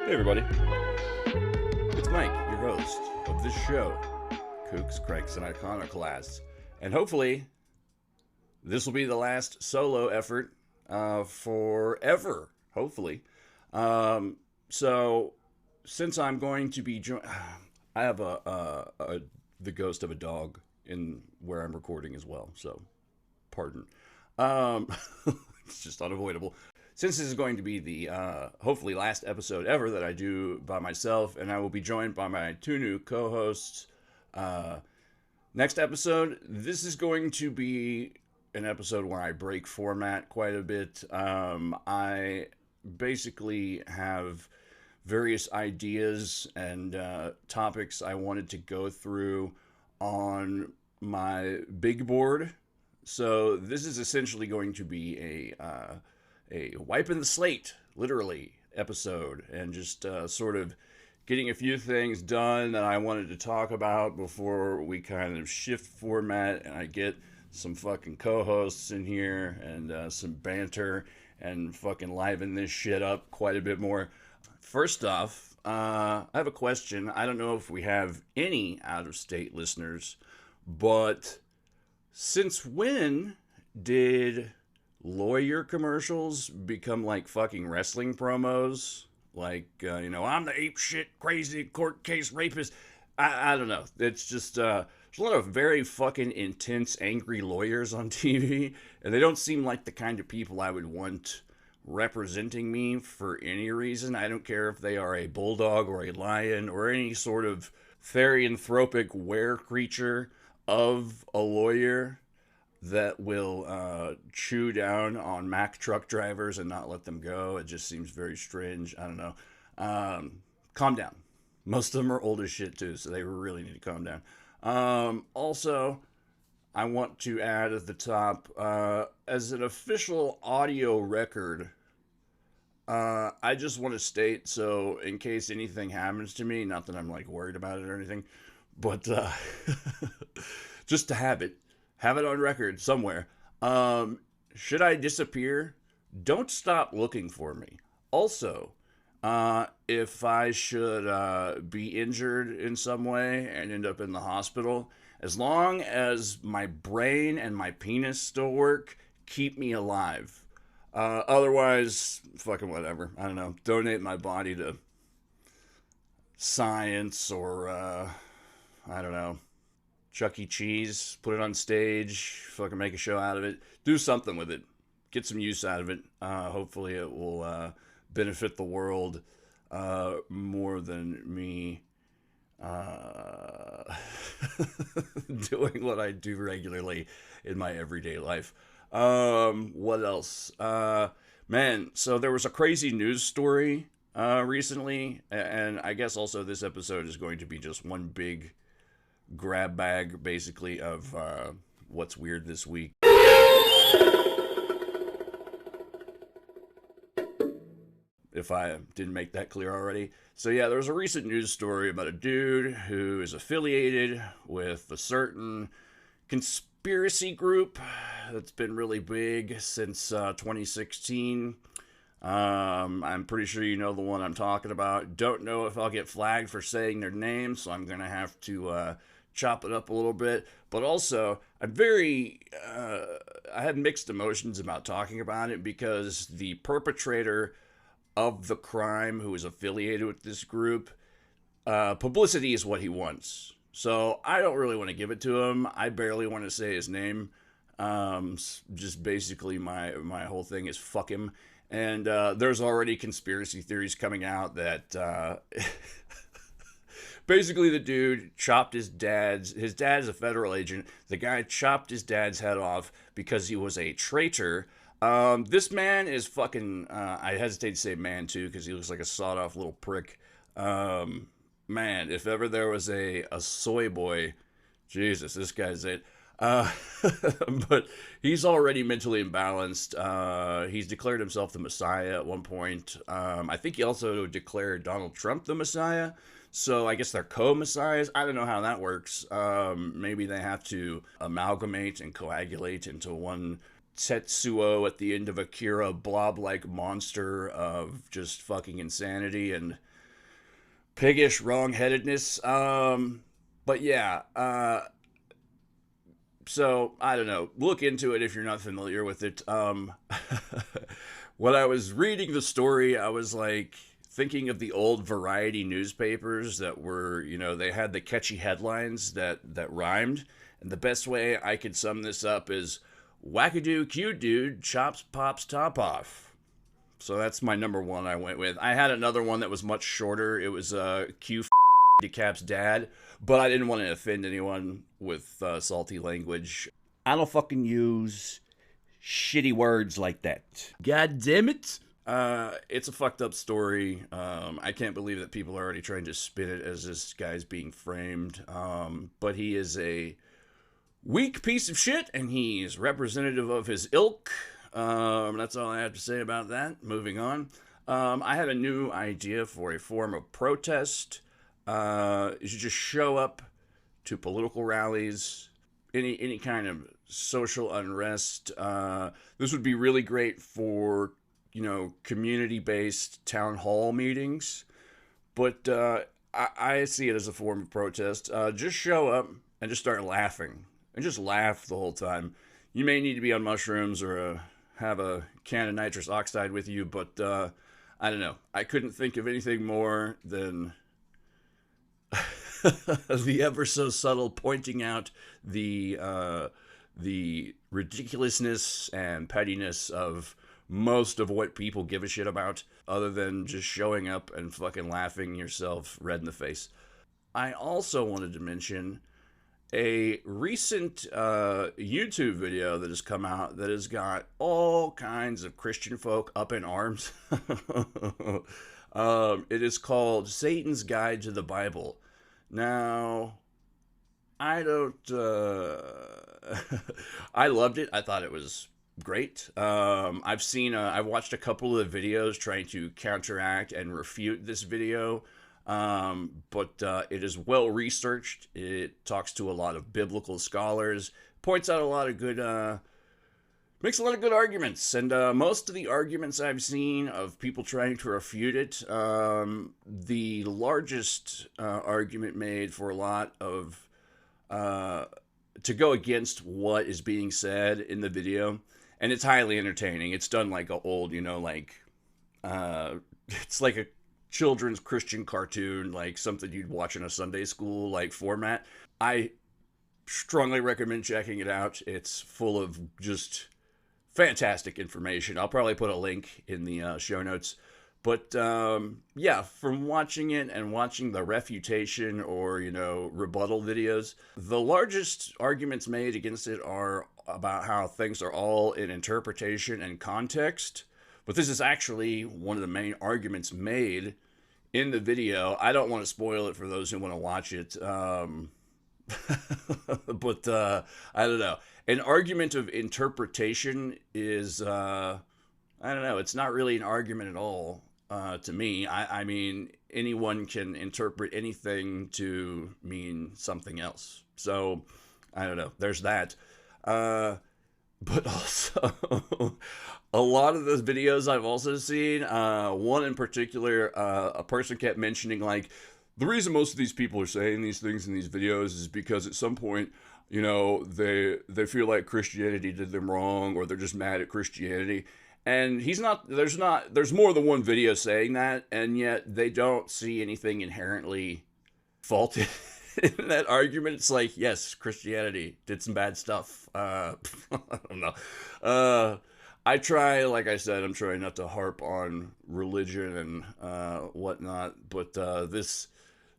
Hey everybody, it's Mike, your host of this show, Kooks, Cranks, and Iconoclasts. And hopefully, this will be the last solo effort forever, hopefully. So, since I'm going to be I have the ghost of a dog in where I'm recording as well, so pardon. It's just unavoidable. Since this is going to be the hopefully last episode ever that I do by myself, and I will be joined by my two new co-hosts next episode, this is going to be an episode where I break format quite a bit. I basically have various ideas and topics I wanted to go through on my big board. So this is essentially going to be a wiping the slate, literally, episode, and just sort of getting a few things done that I wanted to talk about before we kind of shift format and I get some fucking co-hosts in here and some banter and fucking liven this shit up quite a bit more. First off, I have a question. I don't know if we have any out-of-state listeners, but since when did lawyer commercials become like fucking wrestling promos? Like, I'm the ape shit crazy court case rapist. I don't know. It's just, there's a lot of very fucking intense, angry lawyers on TV, and they don't seem like the kind of people I would want representing me for any reason. I don't care if they are a bulldog or a lion or any sort of therianthropic were creature of a lawyer that will chew down on Mack truck drivers and not let them go. It just seems very strange. I don't know. Calm down. Most of them are old as shit too, so they really need to calm down. Also, I want to add at the top, as an official audio record, I just want to state, so in case anything happens to me, not that I'm like worried about it or anything, but just to have it on record somewhere. Should I disappear, don't stop looking for me. Also, if I should be injured in some way and end up in the hospital, as long as my brain and my penis still work, keep me alive. Otherwise, fucking whatever. I don't know. Donate my body to science or, I don't know, Chuck E. Cheese, put it on stage, fucking make a show out of it, do something with it, get some use out of it. Hopefully it will benefit the world more than me doing what I do regularly in my everyday life. What else? Man, so there was a crazy news story recently, and I guess also this episode is going to be just one big grab bag, basically, of what's weird this week. If I didn't make that clear already. So yeah, there was a recent news story about a dude who is affiliated with a certain conspiracy group that's been really big since 2016. I'm pretty sure you know the one I'm talking about. Don't know if I'll get flagged for saying their name, so I'm gonna have to chop it up a little bit. But also, I had mixed emotions about talking about it because the perpetrator of the crime who is affiliated with this group, publicity is what he wants. So I don't really want to give it to him. I barely want to say his name. Just basically my whole thing is fuck him. And there's already conspiracy theories coming out that basically the dude chopped his dad's a federal agent. The guy chopped his dad's head off because he was a traitor. This man is fucking, I hesitate to say man too, because he looks like a sawed-off little prick. Man, if ever there was a soy boy, Jesus, this guy's it. But he's already mentally imbalanced. He's declared himself the Messiah at one point. I think he also declared Donald Trump the Messiah. So I guess they're co-messiahs. I don't know how that works. Maybe they have to amalgamate and coagulate into one Tetsuo at the end of Akira blob-like monster of just fucking insanity and piggish wrong-headedness. But yeah, so I don't know. Look into it if you're not familiar with it. When I was reading the story, I was like thinking of the old variety newspapers that were, they had the catchy headlines that rhymed. And the best way I could sum this up is wackadoo cute dude chops pops top off. So that's my number one I went with. I had another one that was much shorter. It was Q Decap's dad, but I didn't want to offend anyone with salty language. I don't fucking use shitty words like that. God damn it. It's a fucked up story. I can't believe that people are already trying to spin it as this guy's being framed. But he is a weak piece of shit, and he's representative of his ilk. That's all I have to say about that. Moving on. I had a new idea for a form of protest. You should just show up to political rallies, any kind of social unrest. This would be really great for, community-based town hall meetings. But I see it as a form of protest. Just show up and just start laughing. And just laugh the whole time. You may need to be on mushrooms or have a can of nitrous oxide with you, but I don't know. I couldn't think of anything more than the ever so subtle pointing out the ridiculousness and pettiness of most of what people give a shit about, other than just showing up and fucking laughing yourself red in the face. I also wanted to mention a recent YouTube video that has come out that has got all kinds of Christian folk up in arms. It is called Satan's Guide to the Bible. Now, I don't... I loved it. I thought it was great. I've watched a couple of videos trying to counteract and refute this video. But it is well researched. It talks to a lot of biblical scholars, points out a lot of good, makes a lot of good arguments. And most of the arguments I've seen of people trying to refute it, the largest argument made for a lot of, to go against what is being said in the video, and it's highly entertaining. It's done like a old, it's like a children's Christian cartoon, like something you'd watch in a Sunday school like format. I strongly recommend checking it out. It's full of just fantastic information. I'll probably put a link in the show notes. But yeah, from watching it and watching the refutation or, rebuttal videos, the largest arguments made against it are about how things are all in interpretation and context. But this is actually one of the main arguments made in the video. I don't want to spoil it for those who want to watch it. But I don't know. An argument of interpretation is, I don't know, it's not really an argument at all to me. I mean, anyone can interpret anything to mean something else. So, I don't know. There's that. But also, a lot of those videos I've also seen, one in particular, a person kept mentioning, like, the reason most of these people are saying these things in these videos is because at some point, they feel like Christianity did them wrong, or they're just mad at Christianity. And there's more than one video saying that, and yet they don't see anything inherently faulty in that argument. It's like, yes, Christianity did some bad stuff. I don't know. Like I said, I'm trying not to harp on religion and whatnot, but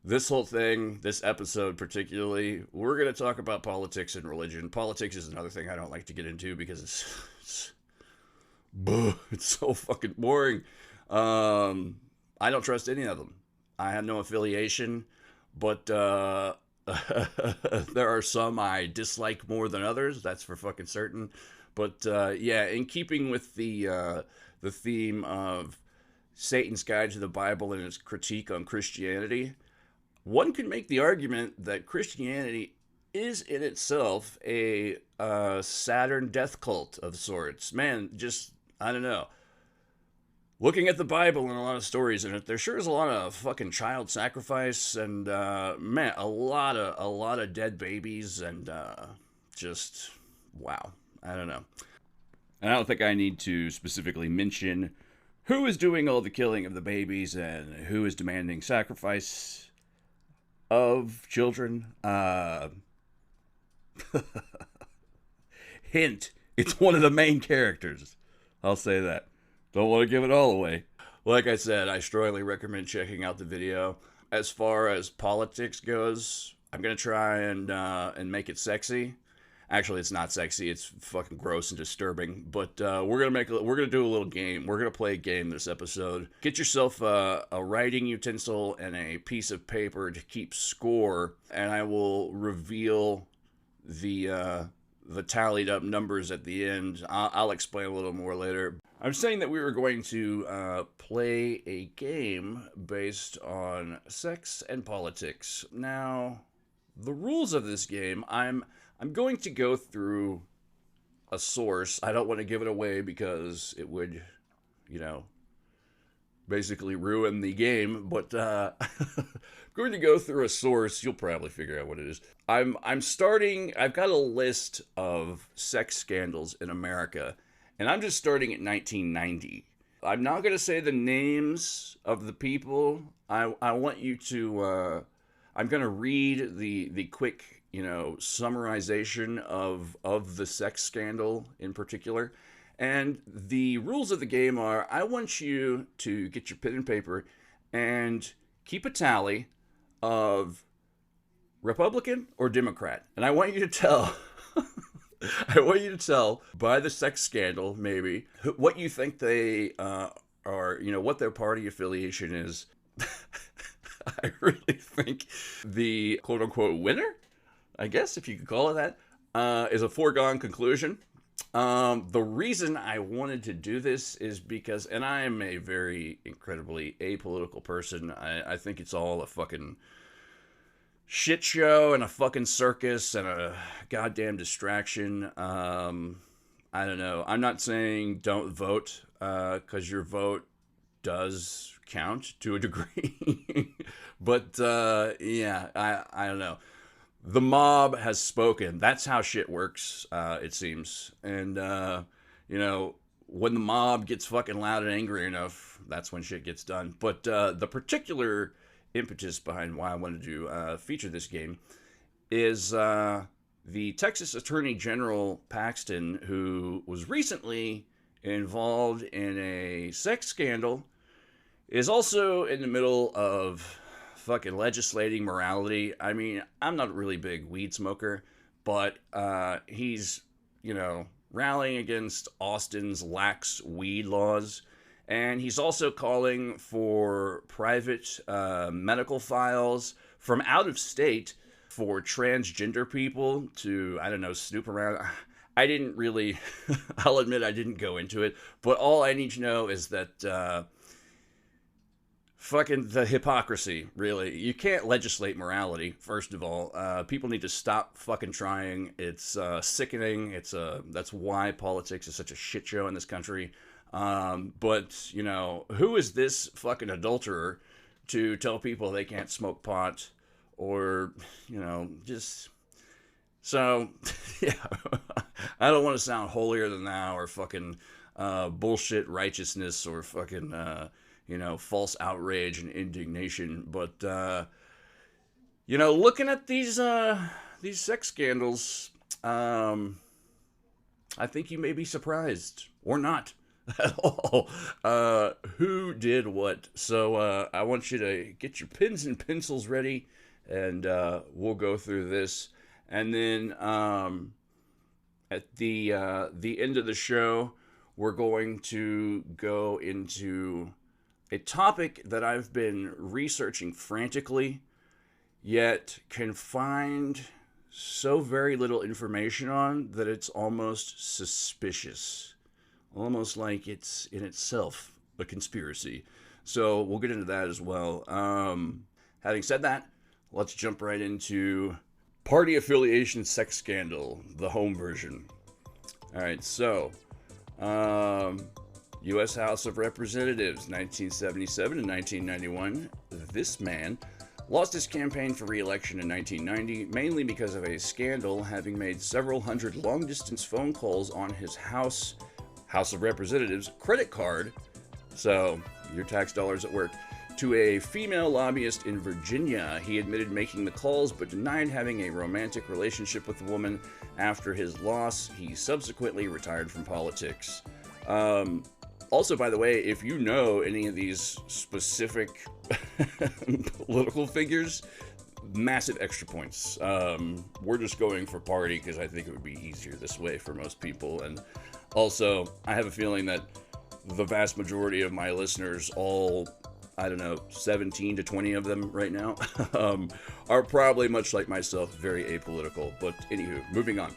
this whole thing, this episode particularly, we're going to talk about politics and religion. Politics is another thing I don't like to get into because it's so fucking boring. I don't trust any of them. I have no affiliation, but there are some I dislike more than others. That's for fucking certain. But yeah, in keeping with the theme of Satan's Guide to the Bible and its critique on Christianity, one can make the argument that Christianity is in itself a Saturn death cult of sorts. Man, just, I don't know. looking at the Bible and a lot of stories in it, there sure is a lot of fucking child sacrifice and man, a lot of dead babies and just wow. I don't know. And I don't think I need to specifically mention who is doing all the killing of the babies and who is demanding sacrifice of children. Hint, it's one of the main characters. I'll say that. Don't want to give it all away. Like I said, I strongly recommend checking out the video. As far as politics goes, I'm going to try and make it sexy. Actually, it's not sexy. It's fucking gross and disturbing. But we're gonna do a little game. We're gonna play a game this episode. Get yourself a writing utensil and a piece of paper to keep score, and I will reveal the tallied up numbers at the end. I'll explain a little more later. I'm saying that we were going to play a game based on sex and politics. Now, the rules of this game, I'm going to go through a source. I don't want to give it away because it would, basically ruin the game. But I'm going to go through a source. You'll probably figure out what it is. I've got a list of sex scandals in America, and I'm just starting at 1990. I'm not going to say the names of the people. I want you to, I'm going to read the quick summarization of the sex scandal in particular. And the rules of the game are, I want you to get your pen and paper and keep a tally of Republican or Democrat. And I want you to tell, by the sex scandal, maybe, what you think they are, what their party affiliation is. I really think the quote-unquote winner, I guess, if you could call it that, is a foregone conclusion. The reason I wanted to do this is because, and I am a very incredibly apolitical person. I think it's all a fucking shit show and a fucking circus and a goddamn distraction. I don't know. I'm not saying don't vote, because your vote does count to a degree. But, yeah, I don't know. The mob has spoken. That's how shit works, it seems. And, when the mob gets fucking loud and angry enough, that's when shit gets done. But the particular impetus behind why I wanted to feature this game is the Texas Attorney General Paxton, who was recently involved in a sex scandal, is also in the middle of fucking legislating morality. I mean, I'm not a really big weed smoker, but he's, rallying against Austin's lax weed laws. And he's also calling for private medical files from out of state for transgender people to, I don't know, snoop around. I didn't really, I'll admit I didn't go into it, but all I need to know is that fucking the hypocrisy, really. You can't legislate morality, first of all. People need to stop fucking trying. It's sickening. That's why politics is such a shit show in this country. But, who is this fucking adulterer to tell people they can't smoke pot or, just... So, yeah, I don't want to sound holier than thou or fucking bullshit righteousness or fucking... false outrage and indignation. But, looking at these sex scandals, I think you may be surprised, or not at all, who did what. So, I want you to get your pens and pencils ready, and we'll go through this. And then, at the end of the show, we're going to go into a topic that I've been researching frantically, yet can find so very little information on that it's almost suspicious. Almost like it's in itself a conspiracy. So we'll get into that as well. Having said that, let's jump right into party affiliation sex scandal, the home version. All right, so U.S. House of Representatives, 1977 and 1991. This man lost his campaign for re-election in 1990, mainly because of a scandal, having made several hundred long-distance phone calls on his House of Representatives credit card, so your tax dollars at work, to a female lobbyist in Virginia. He admitted making the calls but denied having a romantic relationship with the woman. After his loss, he subsequently retired from politics. Also, by the way, if you know any of these specific political figures, massive extra points. We're just going for party because I think it would be easier this way for most people. And also, I have a feeling that the vast majority of my listeners, all, I don't know, 17 to 20 of them right now, are probably much like myself, very apolitical. But anywho, moving on.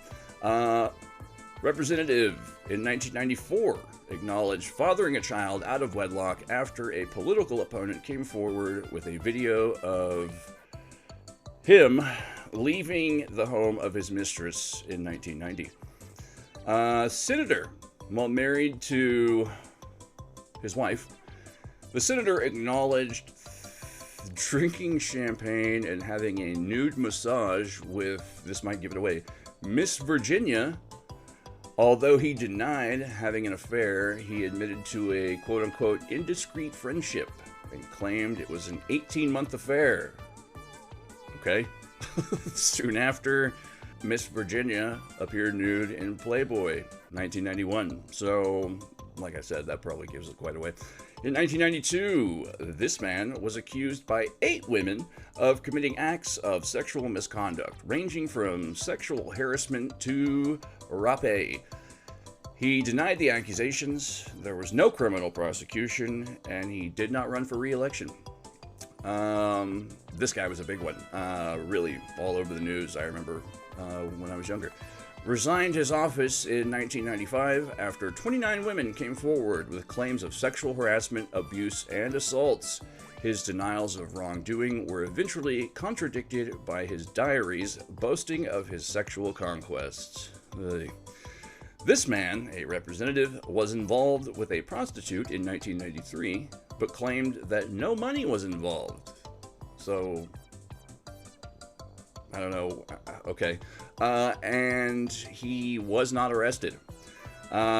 Representative in 1994 acknowledged fathering a child out of wedlock after a political opponent came forward with a video of him leaving the home of his mistress in 1990. Senator, while married to his wife, the senator acknowledged drinking champagne and having a nude massage with, this might give it away, Miss Virginia. Although he denied having an affair, he admitted to a quote-unquote indiscreet friendship and claimed it was an 18-month affair. Okay. Soon after, Miss Virginia appeared nude in Playboy, 1991. So, like I said, that probably gives it quite away. In 1992, this man was accused by 8 women of committing acts of sexual misconduct, ranging from sexual harassment to rape. He denied the accusations, there was no criminal prosecution, and he did not run for re-election. This guy was a big one, really all over the news, I remember when I was younger. Resigned his office in 1995 after 29 women came forward with claims of sexual harassment, abuse, and assaults. His denials of wrongdoing were eventually contradicted by his diaries boasting of his sexual conquests. This man, a representative, was involved with a prostitute in 1993, but claimed that no money was involved. So, I don't know, okay. And he was not arrested.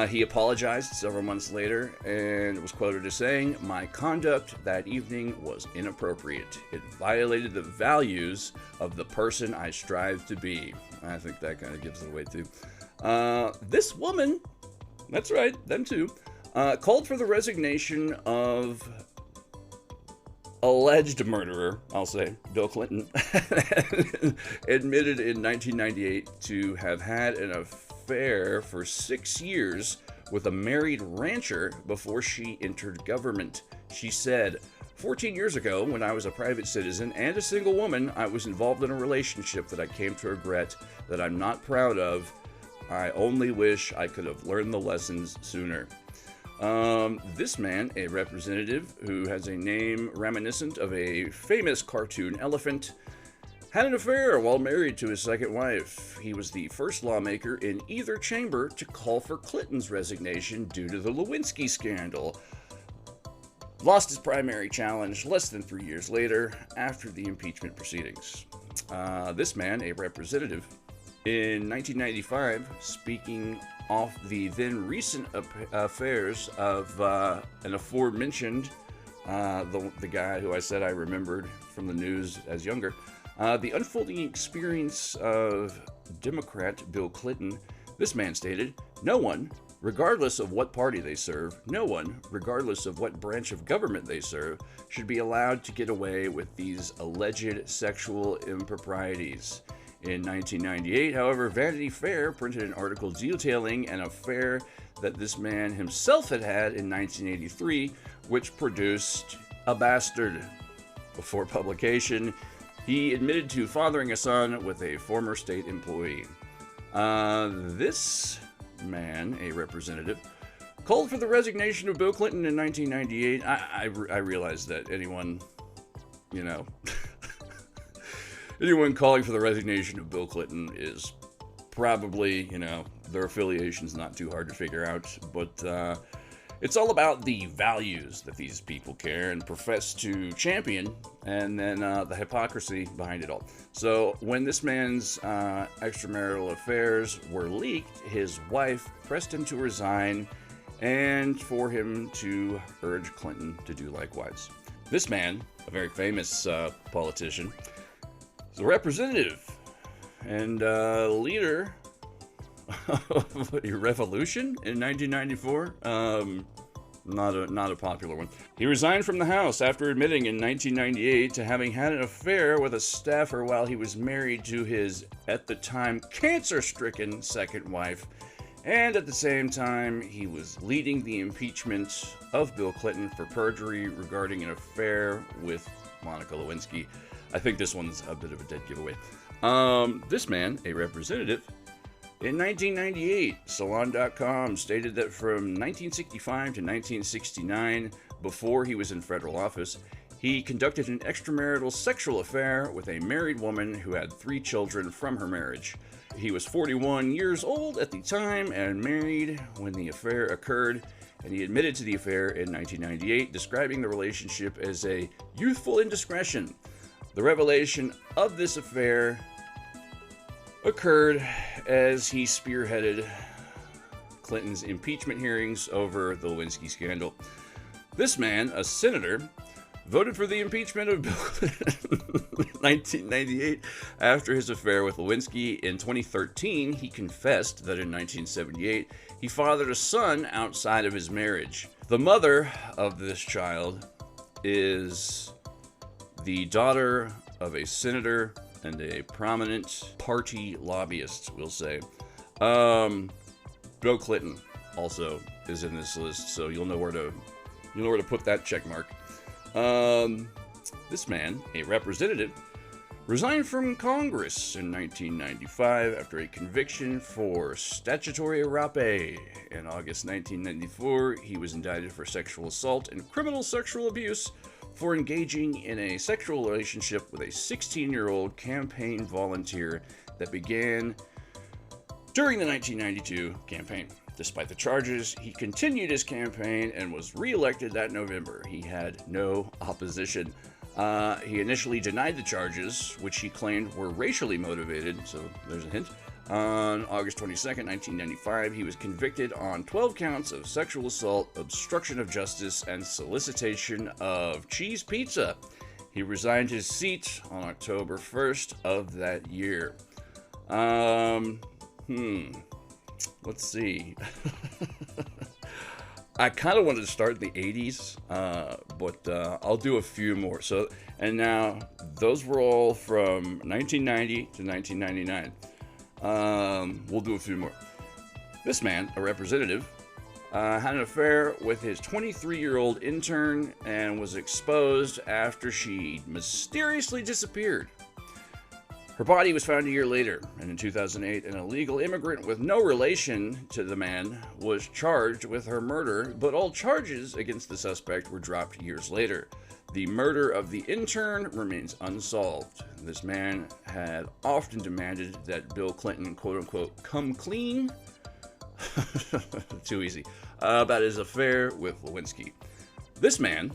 He apologized several months later and was quoted as saying, "My conduct that evening was inappropriate. It violated the values of the person I strive to be." I think that kind of gives it away too. This woman, that's right, them too, called for the resignation of alleged murderer, I'll say, Bill Clinton, admitted in 1998 to have had an affair for 6 years with a married rancher before she entered government. She said, 14 years ago, when I was a private citizen and a single woman, I was involved in a relationship that I came to regret, that I'm not proud of. I only wish I could have learned the lessons sooner. This man, a representative who has a name reminiscent of a famous cartoon elephant, had an affair while married to his second wife. He was the first lawmaker in either chamber to call for Clinton's resignation due to the Lewinsky scandal. Lost his primary challenge less than 3 years later after the impeachment proceedings. This man, a representative, in 1995, speaking off the then recent affairs of an aforementioned, the guy who I said I remembered from the news as younger, the unfolding experience of Democrat Bill Clinton, this man stated, "No one, regardless of what party they serve, no one, regardless of what branch of government they serve, should be allowed to get away with these alleged sexual improprieties." In 1998, however, Vanity Fair printed an article detailing an affair that this man himself had had in 1983, which produced a bastard. Before publication, he admitted to fathering a son with a former state employee. This man, a representative, called for the resignation of Bill Clinton in 1998. I realize that anyone, anyone calling for the resignation of Bill Clinton is probably, their affiliation's not too hard to figure out. But It's all about the values that these people care and profess to champion, and then the hypocrisy behind it all. So when this man's extramarital affairs were leaked, his wife pressed him to resign and for him to urge Clinton to do likewise. This man, a very famous politician, is a representative and leader of a revolution in 1994. Not a popular one. He resigned from the House after admitting in 1998 to having had an affair with a staffer while he was married to his, at the time, cancer-stricken second wife. And at the same time, he was leading the impeachment of Bill Clinton for perjury regarding an affair with Monica Lewinsky. I think this one's a bit of a dead giveaway. This man, a representative, in 1998, Salon.com stated that from 1965 to 1969, before he was in federal office, he conducted an extramarital sexual affair with a married woman who had 3 children from her marriage. He was 41 years old at the time and married when the affair occurred, and he admitted to the affair in 1998, describing the relationship as a youthful indiscretion. The revelation of this affair occurred as he spearheaded Clinton's impeachment hearings over the Lewinsky scandal. This man, a senator, voted for the impeachment of Bill Clinton in 1998 after his affair with Lewinsky. In 2013, he confessed that in 1978, he fathered a son outside of his marriage. The mother of this child is the daughter of a senator and a prominent party lobbyist, we'll say. Bill Clinton also is in this list, so you'll know where to put that check mark. This man, a representative, resigned from Congress in 1995 after a conviction for statutory rape. In August 1994, he was indicted for sexual assault and criminal sexual abuse for engaging in a sexual relationship with a 16-year-old campaign volunteer that began during the 1992 campaign. Despite the charges, he continued his campaign and was re-elected that November. He had no opposition. He initially denied the charges, which he claimed were racially motivated, so there's a hint. On August 22nd, 1995, he was convicted on 12 counts of sexual assault, obstruction of justice, and solicitation of cheese pizza. He resigned his seat on October 1st of that year. Let's see. I kind of wanted to start in the 80s, but I'll do a few more. So, and now, those were all from 1990 to 1999. We'll do a few more. This man, a representative, had an affair with his 23-year-old intern and was exposed after she mysteriously disappeared. Her body was found a year later, and in 2008, an illegal immigrant with no relation to the man was charged with her murder, but all charges against the suspect were dropped years later. The murder of the intern remains unsolved. This man had often demanded that Bill Clinton, quote-unquote, come clean, too easy, about his affair with Lewinsky. This man,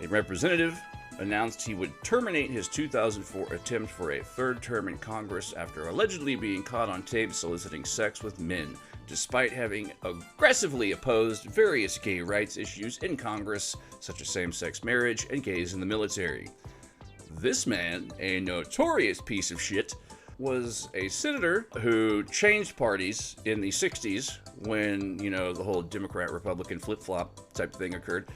a representative, announced he would terminate his 2004 attempt for a third term in Congress after allegedly being caught on tape soliciting sex with men, despite having aggressively opposed various gay rights issues in Congress, such as same-sex marriage and gays in the military. This man, a notorious piece of shit, was a senator who changed parties in the 60s when, the whole Democrat-Republican flip-flop type thing occurred.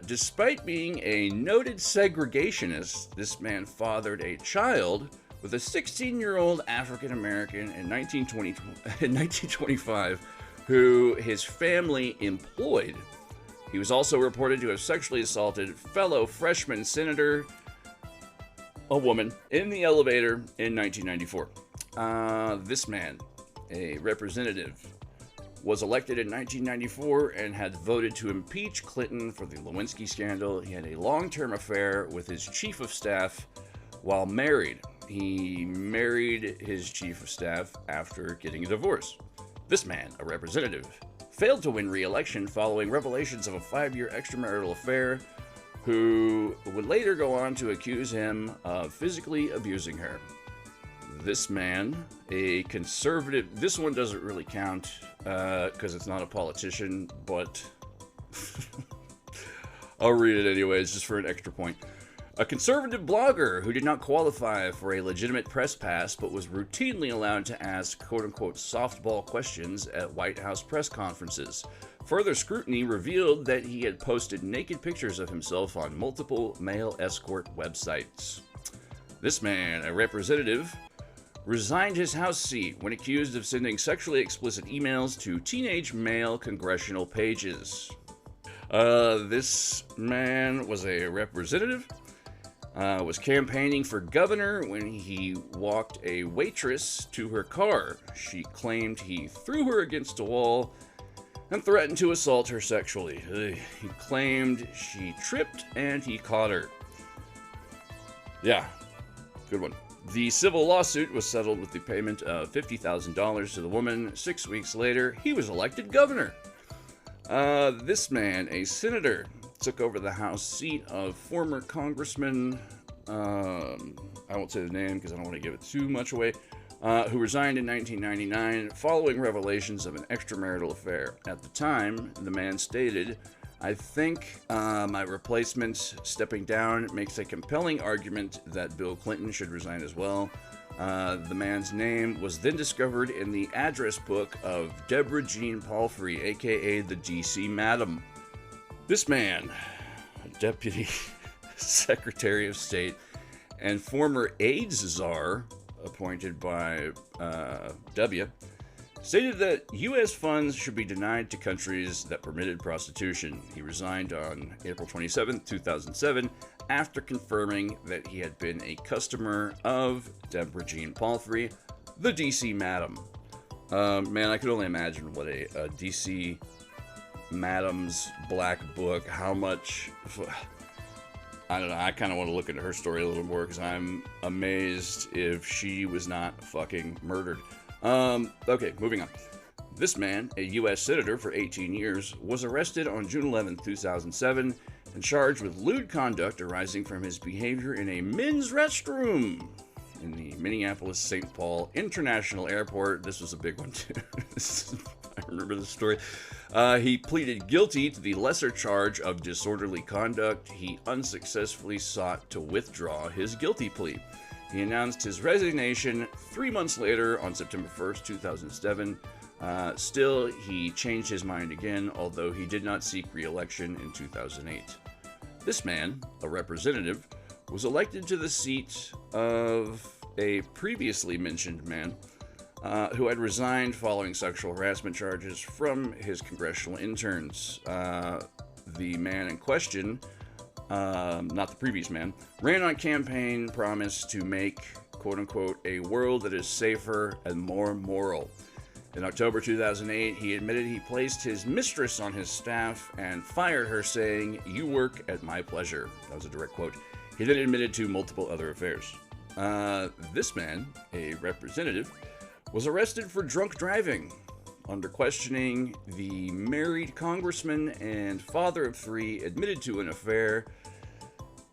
Despite being a noted segregationist, this man fathered a child with a 16-year-old African-American in 1925 who his family employed. He was also reported to have sexually assaulted fellow freshman senator, a woman, in the elevator in 1994. This man, a representative, was elected in 1994 and had voted to impeach Clinton for the Lewinsky scandal. He had a long-term affair with his chief of staff while married. He married his chief of staff after getting a divorce. This man, a representative, failed to win re-election following revelations of a 5-year extramarital affair, who would later go on to accuse him of physically abusing her. This man, a conservative... This one doesn't really count because it's not a politician, but I'll read it anyways, just for an extra point. A conservative blogger who did not qualify for a legitimate press pass but was routinely allowed to ask quote-unquote softball questions at White House press conferences. Further scrutiny revealed that he had posted naked pictures of himself on multiple male escort websites. This man, a representative, resigned his House seat when accused of sending sexually explicit emails to teenage male congressional pages. This man was a representative, was campaigning for governor when he walked a waitress to her car. She claimed he threw her against a wall and threatened to assault her sexually. He claimed she tripped and he caught her. Yeah, good one. The civil lawsuit was settled with the payment of $50,000 to the woman. 6 weeks later, he was elected governor. This man, a senator, took over the House seat of former Congressman, I won't say the name because I don't want to give it too much away, who resigned in 1999 following revelations of an extramarital affair. At the time, the man stated, "I think my replacement stepping down makes a compelling argument that Bill Clinton should resign as well." The man's name was then discovered in the address book of Deborah Jean Palfrey, aka the DC Madam. This man, a deputy secretary of state and former AIDS czar appointed by W, stated that U.S. funds should be denied to countries that permitted prostitution. He resigned on April 27, 2007, after confirming that he had been a customer of Deborah Jean Palfrey, the DC Madam. Man, I could only imagine what a DC Madam's black book, how much... I don't know, I kind of want to look into her story a little more because I'm amazed if she was not fucking murdered. Okay, moving on. This man, a U.S. senator for 18 years, was arrested on June 11, 2007 and charged with lewd conduct arising from his behavior in a men's restroom in the Minneapolis-St. Paul International Airport. This was a big one, too. I remember this story. He pleaded guilty to the lesser charge of disorderly conduct. He unsuccessfully sought to withdraw his guilty plea. He announced his resignation 3 months later on September 1st, 2007. Still, he changed his mind again, although he did not seek re-election in 2008. This man, a representative, was elected to the seat of a previously mentioned man who had resigned following sexual harassment charges from his congressional interns. The man in question, not the previous man, ran on campaign promise to make, quote-unquote, a world that is safer and more moral. In October 2008, he admitted he placed his mistress on his staff and fired her, saying, "You work at my pleasure." That was a direct quote. He then admitted to multiple other affairs. This man, a representative, was arrested for drunk driving. Under questioning, the married congressman and father of 3 admitted to an affair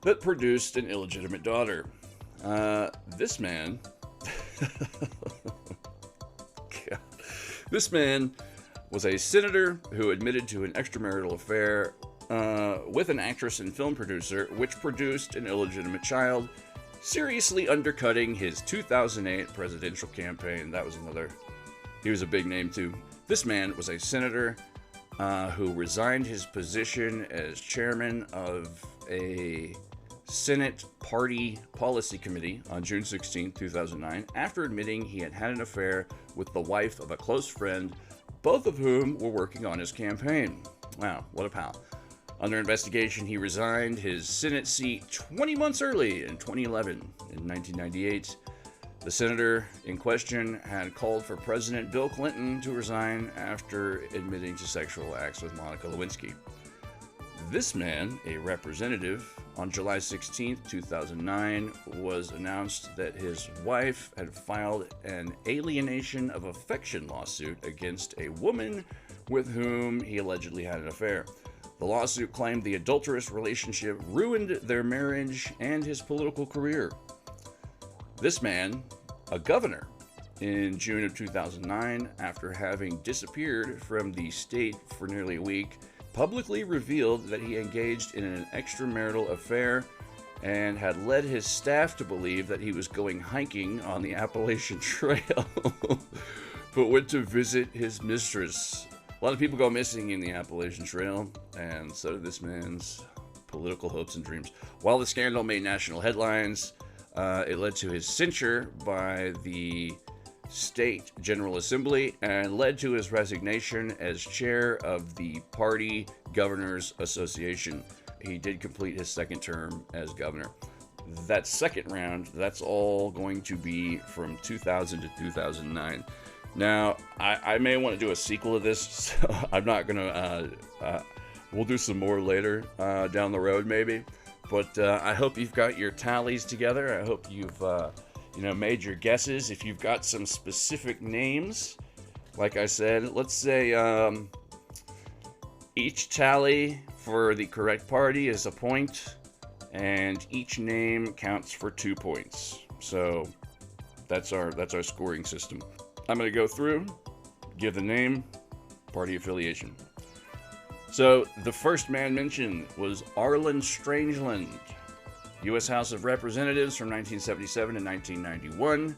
that produced an illegitimate daughter. This man... God. This man was a senator who admitted to an extramarital affair with an actress and film producer, which produced an illegitimate child, seriously undercutting his 2008 presidential campaign. That was another... He was a big name, too. This man was a senator who resigned his position as chairman of a Senate Party Policy Committee on June 16, 2009, after admitting he had had an affair with the wife of a close friend, both of whom were working on his campaign. Wow, what a pal. Under investigation, he resigned his Senate seat 20 months early in 2011. In 1998, the senator in question had called for President Bill Clinton to resign after admitting to sexual acts with Monica Lewinsky. This man, a representative, on July 16, 2009, was announced that his wife had filed an alienation of affection lawsuit against a woman with whom he allegedly had an affair. The lawsuit claimed the adulterous relationship ruined their marriage and his political career. This man, a governor, in June of 2009, after having disappeared from the state for nearly a week, publicly revealed that he engaged in an extramarital affair and had led his staff to believe that he was going hiking on the Appalachian Trail, but went to visit his mistress. A lot of people go missing in the Appalachian Trail, and so did this man's political hopes and dreams. While the scandal made national headlines, it led to his censure by the State General Assembly and led to his resignation as chair of the Party Governors Association. He did complete his second term as governor. That second round, that's all going to be from 2000 to 2009. Now, I may want to do a sequel to this, so I'm not going to... we'll do some more later down the road, maybe. But I hope you've got your tallies together. I hope you've... made your guesses. If you've got some specific names, like I said, let's say each tally for the correct party is a point, and each name counts for 2 points. So that's our scoring system. I'm going to go through, give the name, party affiliation. So the first man mentioned was Arlen Strangeland, U.S. House of Representatives from 1977 to 1991.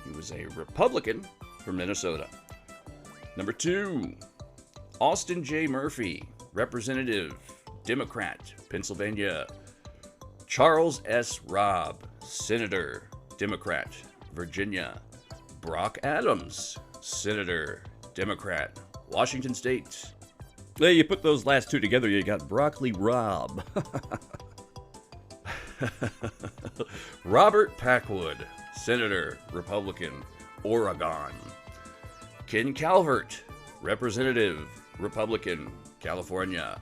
He was a Republican from Minnesota. Number 2, Austin J. Murphy, Representative, Democrat, Pennsylvania. Charles S. Robb, Senator, Democrat, Virginia. Brock Adams, Senator, Democrat, Washington State. Hey, you put those last two together, you got Broccoli Rob. Robert Packwood, Senator, Republican, Oregon. Ken Calvert, Representative, Republican, California.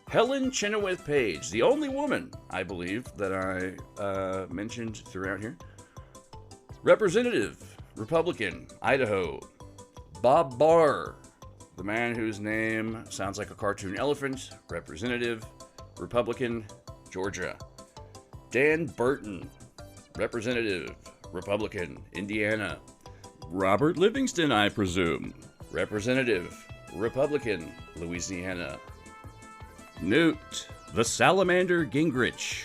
Helen Chenoweth Page, the only woman, I believe, that I mentioned throughout here. Representative, Republican, Idaho. Bob Barr, the man whose name sounds like a cartoon elephant, Representative, Republican, Georgia. Dan Burton, Representative, Republican, Indiana. Robert Livingston, I presume. Representative, Republican, Louisiana. Newt, the Salamander Gingrich,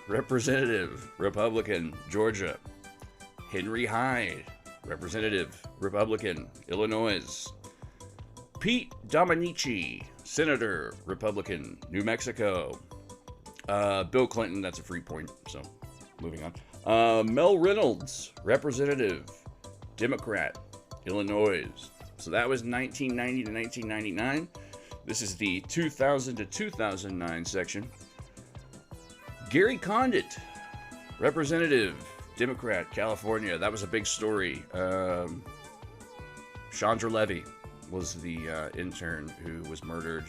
Representative, Republican, Georgia. Henry Hyde, Representative, Republican, Illinois. Pete Dominici, Senator, Republican, New Mexico. Bill Clinton, that's a free point, so moving on. Mel Reynolds, Representative, Democrat, Illinois. So that was 1990 to 1999. This is the 2000 to 2009 section. Gary Condit, Representative, Democrat, California. That was a big story. Chandra Levy was the intern who was murdered.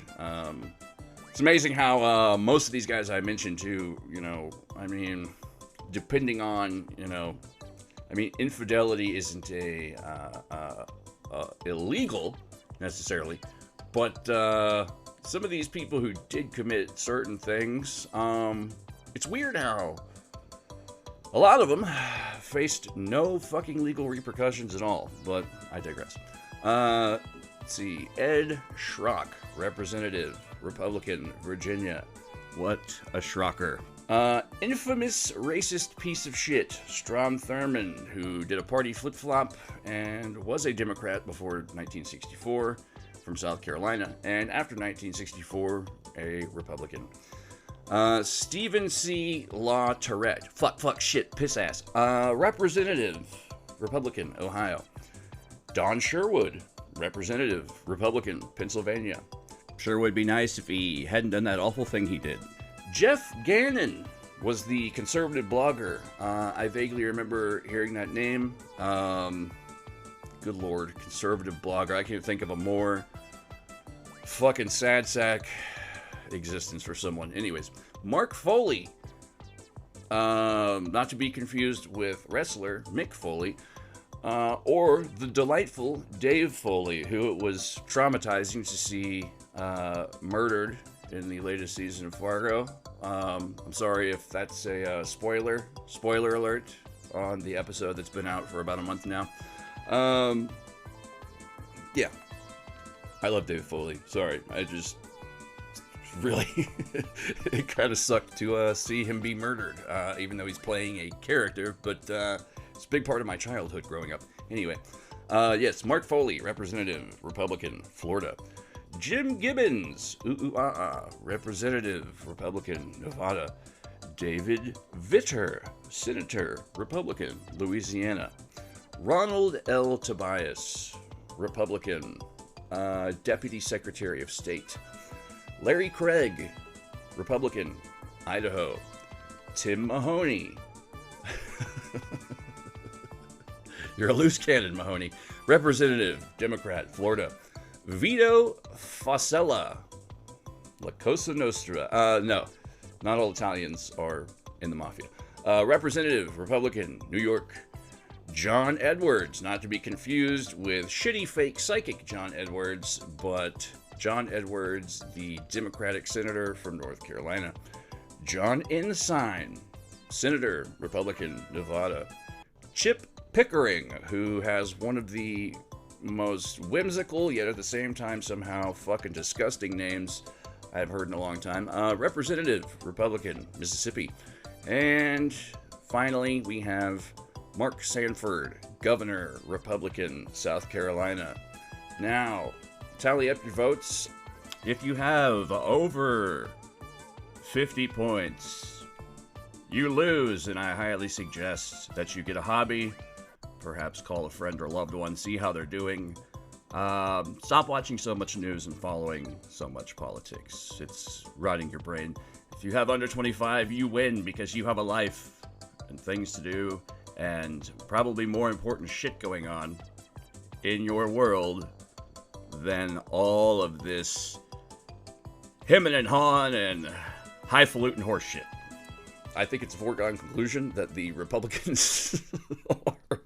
It's amazing how most of these guys I mentioned too, depending on, infidelity isn't illegal necessarily, but some of these people who did commit certain things, it's weird how a lot of them faced no fucking legal repercussions at all, but I digress. Let's see, Ed Schrock, Representative, Republican, Virginia. What a schrocker. Infamous racist piece of shit, Strom Thurmond, who did a party flip-flop and was a Democrat before 1964 from South Carolina, and after 1964, a Republican. Stephen C. La Tourette, fuck, shit, piss ass, Representative, Republican, Ohio. Don Sherwood, Representative, Republican, Pennsylvania. Sure would be nice if he hadn't done that awful thing he did. Jeff Gannon was the conservative blogger. I vaguely remember hearing that name. Good lord, conservative blogger. I can't think of a more fucking sad sack existence for someone. Anyways, Mark Foley. Not to be confused with wrestler Mick Foley. or the delightful Dave Foley, who it was traumatizing to see murdered in the latest season of Fargo. I'm sorry if that's a spoiler alert on the episode that's been out for about a month now. Yeah, I love Dave Foley. Sorry, I just really it kind of sucked to see him be murdered, even though he's playing a character, but it's a big part of my childhood growing up. Anyway, yes, Mark Foley, Representative, Republican, Florida. Jim Gibbons, Representative, Republican, Nevada. David Vitter, Senator, Republican, Louisiana. Ronald L. Tobias, Republican, Deputy Secretary of State. Larry Craig, Republican, Idaho. Tim Mahoney. You're a loose cannon, Mahoney. Representative, Democrat, Florida. Vito Fossella, La Cosa Nostra. No, not all Italians are in the mafia. Representative, Republican, New York. John Edwards, not to be confused with shitty fake psychic John Edwards, but John Edwards, the Democratic senator from North Carolina. John Ensign, Senator, Republican, Nevada. Chip Pickering, who has one of the most whimsical, yet at the same time somehow fucking disgusting names I've heard in a long time. Representative, Republican, Mississippi. And finally, we have Mark Sanford, Governor, Republican, South Carolina. Now, tally up your votes. If you have over 50 points, you lose, and I highly suggest that you get a hobby. Perhaps call a friend or loved one, see how they're doing. Stop watching so much news and following so much politics. It's rotting your brain. If you have under 25, you win because you have a life and things to do and probably more important shit going on in your world than all of this hemming and hawing and highfalutin horse shit. I think it's a foregone conclusion that the Republicans are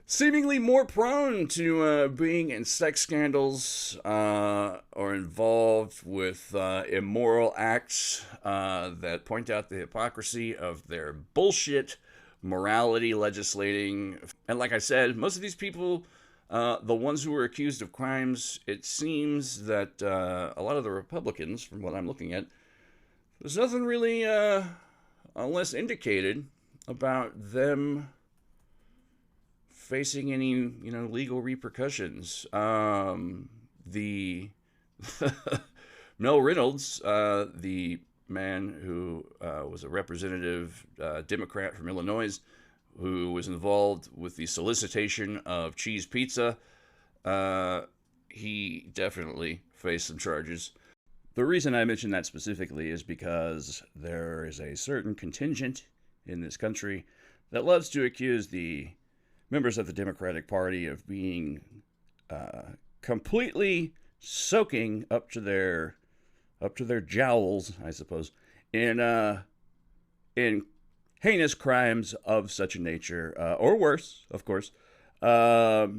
seemingly more prone to being in sex scandals or involved with immoral acts that point out the hypocrisy of their bullshit morality legislating. And like I said, most of these people, the ones who were accused of crimes, it seems that a lot of the Republicans, from what I'm looking at, there's nothing really unless indicated about them facing any, legal repercussions. The Mel Reynolds, the man who was a representative Democrat from Illinois, who was involved with the solicitation of cheese pizza, he definitely faced some charges. The reason I mention that specifically is because there is a certain contingent in this country that loves to accuse the members of the Democratic Party of being completely soaking up to their jowls, I suppose, in heinous crimes of such a nature, or worse, of course. But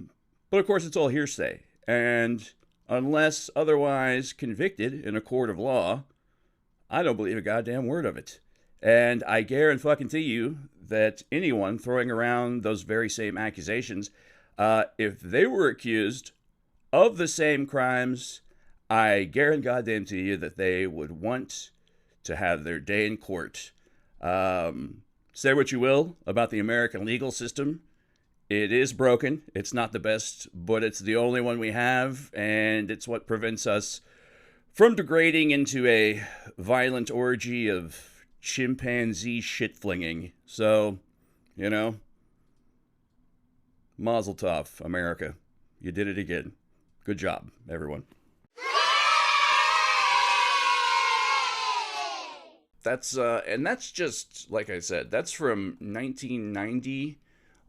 of course, it's all hearsay, and unless otherwise convicted in a court of law, I don't believe a goddamn word of it. And I guarantee you that anyone throwing around those very same accusations, if they were accused of the same crimes, I guarantee you that they would want to have their day in court. Say what you will about the American legal system. It is broken. It's not the best, but it's the only one we have, and it's what prevents us from degrading into a violent orgy of chimpanzee shit-flinging. So, mazel tov, America. You did it again. Good job, everyone. That's just, like I said, that's from 1990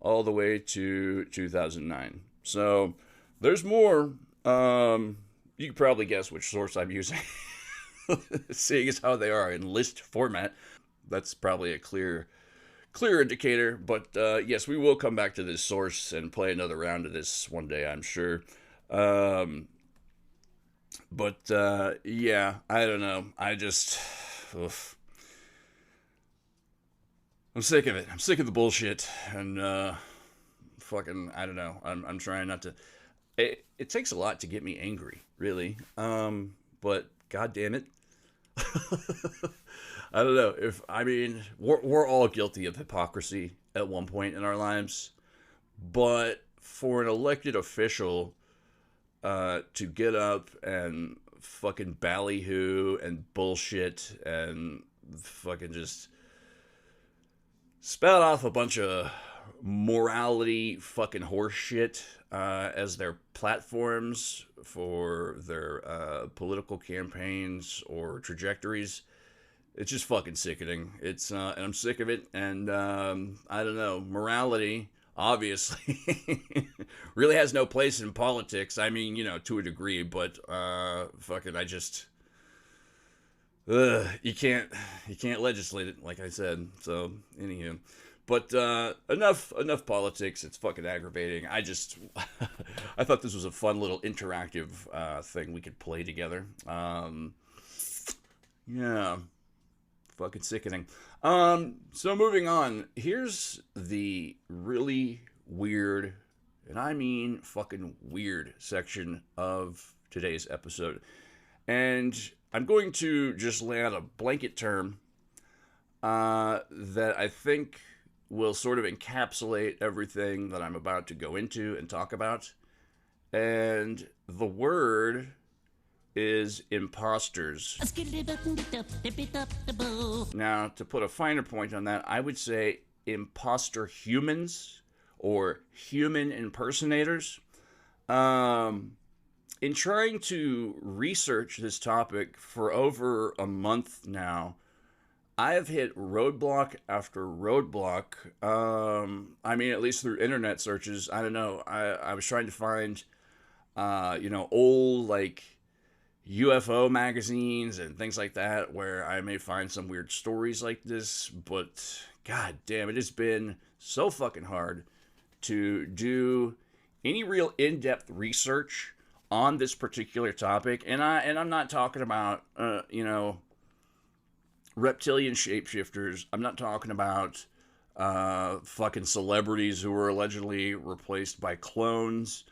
all the way to 2009. So there's more. You can probably guess which source I'm using, seeing as how they are in list format. That's probably a clear clear indicator. But yes, we will come back to this source and play another round of this one day, I'm sure. But yeah, I don't know. I just, oof. I'm sick of it. I'm sick of the bullshit, and fucking, I don't know. I'm trying not to. It takes a lot to get me angry, really. But god damn it. I don't know if I mean we're all guilty of hypocrisy at one point in our lives, but for an elected official to get up and fucking ballyhoo and bullshit and fucking just spout off a bunch of morality fucking horse shit as their platforms for their political campaigns or trajectories. It's just fucking sickening. It's and I'm sick of it. And I don't know, morality obviously really has no place in politics. I mean, you know, to a degree, but fucking I just you can't legislate it, like I said. So anywho, but enough politics. It's fucking aggravating. I just I thought this was a fun little interactive thing we could play together. Yeah, fucking sickening. So moving on. Here's the really weird, and I mean fucking weird section of today's episode, and I'm going to just lay out a blanket term that I think will sort of encapsulate everything that I'm about to go into and talk about. And the word is imposters. Now, to put a finer point on that, I would say imposter humans or human impersonators. In trying to research this topic for over a month now, I have hit roadblock after roadblock. I mean, at least through internet searches. I don't know. I was trying to find, old, like, UFO magazines and things like that where I may find some weird stories like this. But, god damn, it has been so fucking hard to do any real in-depth research on this particular topic, and I'm not talking about reptilian shapeshifters. I'm not talking about fucking celebrities who were allegedly replaced by clones.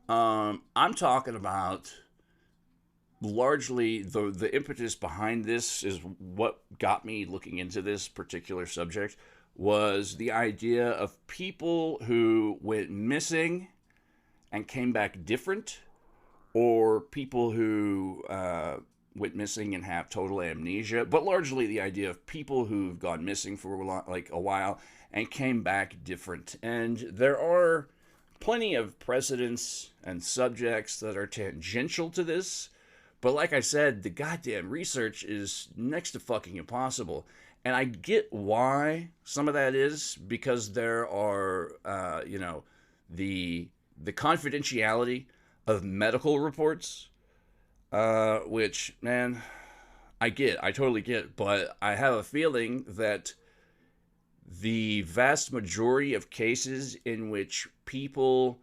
I'm talking about largely the impetus behind this is what got me looking into this particular subject was the idea of people who went missing and came back different, or people who went missing and have total amnesia, but largely the idea of people who've gone missing for a while and came back different. And there are plenty of precedents and subjects that are tangential to this, but like I said, the goddamn research is next to fucking impossible. And I get why some of that is, because there are, the confidentiality of medical reports, which, man, I totally get, but I have a feeling that the vast majority of cases in which people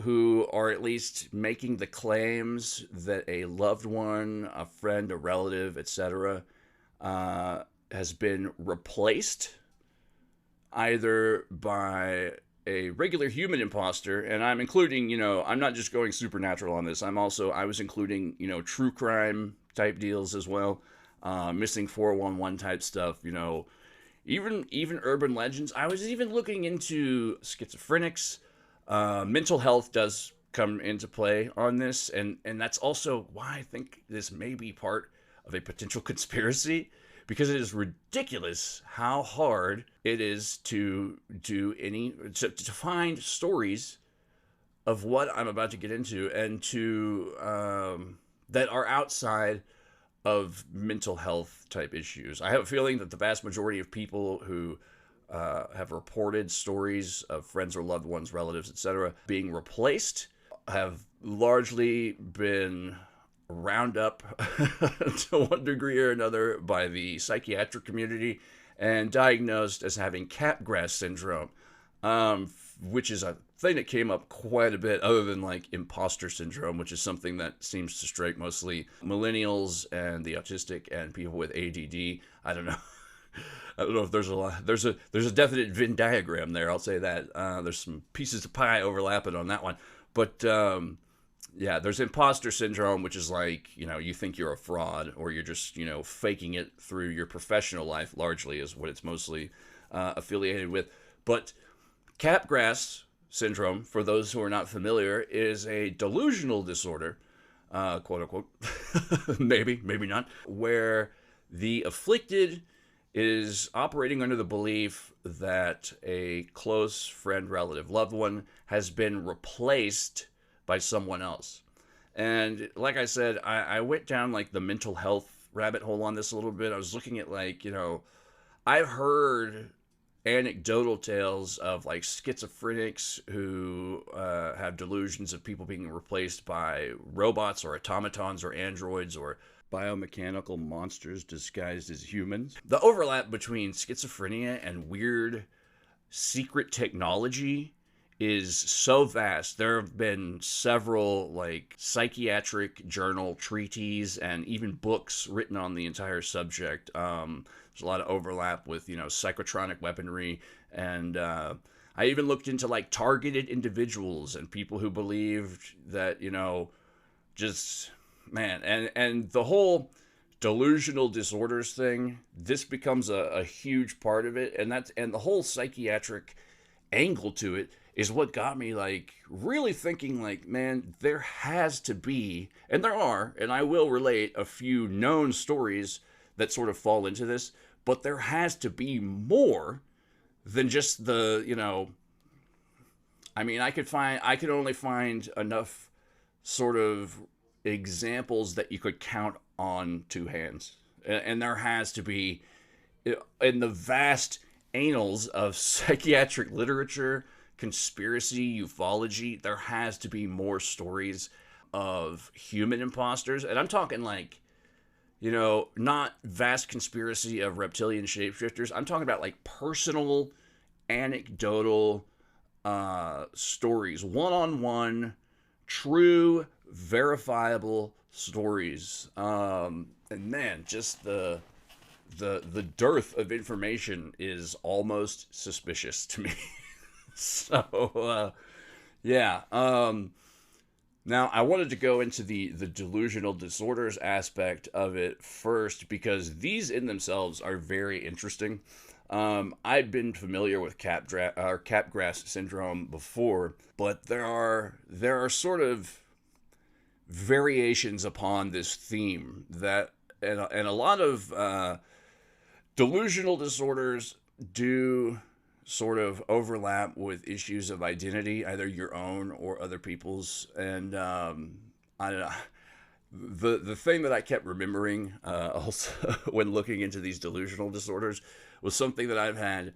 who are at least making the claims that a loved one, a friend, a relative, etc., has been replaced either by a regular human imposter, and I'm including, I'm not just going supernatural on this. I was including, true crime type deals as well, missing 411 type stuff, even urban legends. I was even looking into schizophrenics. Mental health does come into play on this, and that's also why I think this may be part of a potential conspiracy, because it is ridiculous how hard it is to find stories of what I'm about to get into, and that are outside of mental health type issues. I have a feeling that the vast majority of people who have reported stories of friends or loved ones, relatives, etc., being replaced have largely been round up to one degree or another by the psychiatric community and diagnosed as having Capgras syndrome, which is a thing that came up quite a bit, other than like imposter syndrome, which is something that seems to strike mostly millennials and the autistic and people with ADD. I don't know. I don't know if there's a lot. There's a definite Venn diagram there. I'll say that. There's some pieces of pie overlapping on that one, but yeah, there's imposter syndrome, which is like, you think you're a fraud, or you're just, faking it through your professional life. Largely is what it's mostly affiliated with. But Capgras syndrome, for those who are not familiar, is a delusional disorder, quote unquote, maybe not, where the afflicted is operating under the belief that a close friend, relative, loved one has been replaced by someone else. And like I said, I went down like the mental health rabbit hole on this a little bit. I was looking at like, I've heard anecdotal tales of like schizophrenics who have delusions of people being replaced by robots or automatons or androids or biomechanical monsters disguised as humans. The overlap between schizophrenia and weird secret technology is so vast. There have been several like psychiatric journal treatises and even books written on the entire subject. There's a lot of overlap with, psychotronic weaponry, and I even looked into like targeted individuals and people who believed that, just man, and the whole delusional disorders thing, this becomes a huge part of it, and the whole psychiatric angle to it is what got me like really thinking like, man, there has to be, and there are, and I will relate a few known stories that sort of fall into this, but there has to be more than just the, I could only find enough sort of examples that you could count on two hands. And there has to be, in the vast annals of psychiatric literature, conspiracy, ufology, there has to be more stories of human imposters. And I'm talking like, not vast conspiracy of reptilian shapeshifters. I'm talking about like personal, anecdotal stories, one-on-one, true, verifiable stories. And man, just the dearth of information is almost suspicious to me. So, yeah. Now, I wanted to go into the delusional disorders aspect of it first, because these in themselves are very interesting. I've been familiar with Capgras syndrome before, but there are sort of variations upon this theme that, and a lot of delusional disorders do sort of overlap with issues of identity, either your own or other people's. And I don't know. The thing that I kept remembering also when looking into these delusional disorders was something that I've had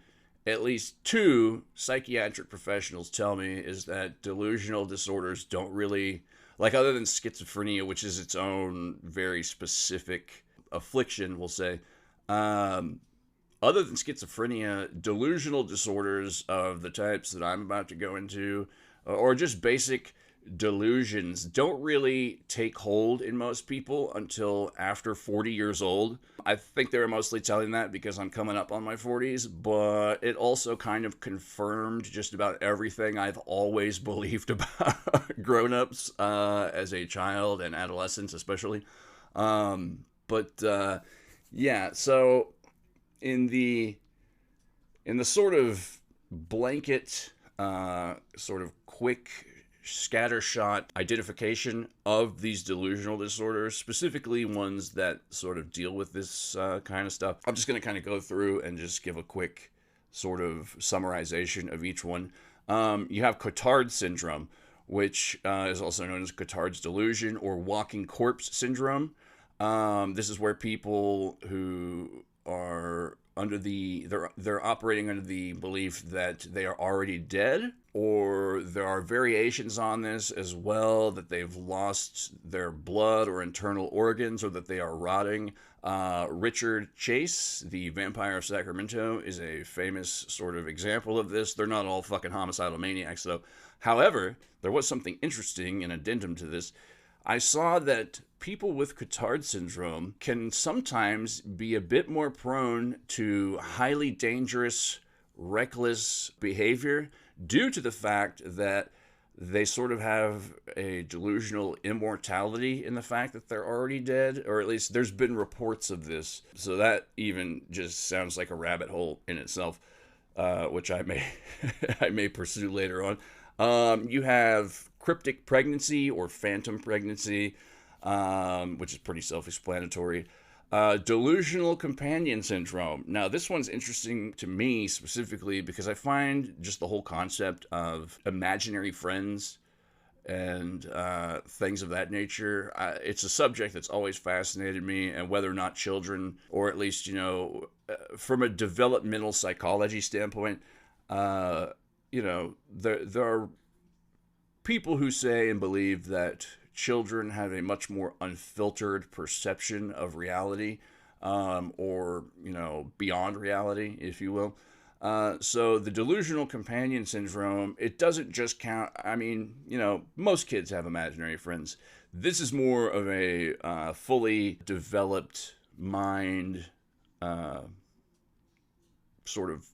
at least two psychiatric professionals tell me, is that delusional disorders don't really, like, other than schizophrenia, which is its own very specific affliction, we'll say, other than schizophrenia, delusional disorders of the types that I'm about to go into, or just basic delusions, don't really take hold in most people until after 40 years old. I think they were mostly telling that because I'm coming up on my 40s, but it also kind of confirmed just about everything I've always believed about grown-ups as a child and adolescents especially. Yeah, so in the sort of blanket, sort of quick scattershot identification of these delusional disorders, specifically ones that sort of deal with this kind of stuff, I'm just going to kind of go through and just give a quick sort of summarization of each one. You have Cotard syndrome, which is also known as Cotard's delusion or walking corpse syndrome. This is where people who are under they're operating under the belief that they are already dead, or there are variations on this as well, that they've lost their blood or internal organs, or that they are rotting. Richard Chase, the Vampire of Sacramento, is a famous sort of example of this. They're not all fucking homicidal maniacs, though. However, there was something interesting, an addendum to this. I saw that people with Cotard syndrome can sometimes be a bit more prone to highly dangerous, reckless behavior due to the fact that they sort of have a delusional immortality in the fact that they're already dead, or at least there's been reports of this. So that even just sounds like a rabbit hole in itself, which I may I may pursue later on. You have cryptic pregnancy or phantom pregnancy, which is pretty self-explanatory. Delusional companion syndrome. Now, this one's interesting to me specifically because I find just the whole concept of imaginary friends and things of that nature. It's a subject that's always fascinated me, and whether or not children, or at least, from a developmental psychology standpoint, there are people who say and believe that children have a much more unfiltered perception of reality, or, beyond reality, if you will. So the delusional companion syndrome, it doesn't just count. I mean, most kids have imaginary friends. This is more of a fully developed mind sort of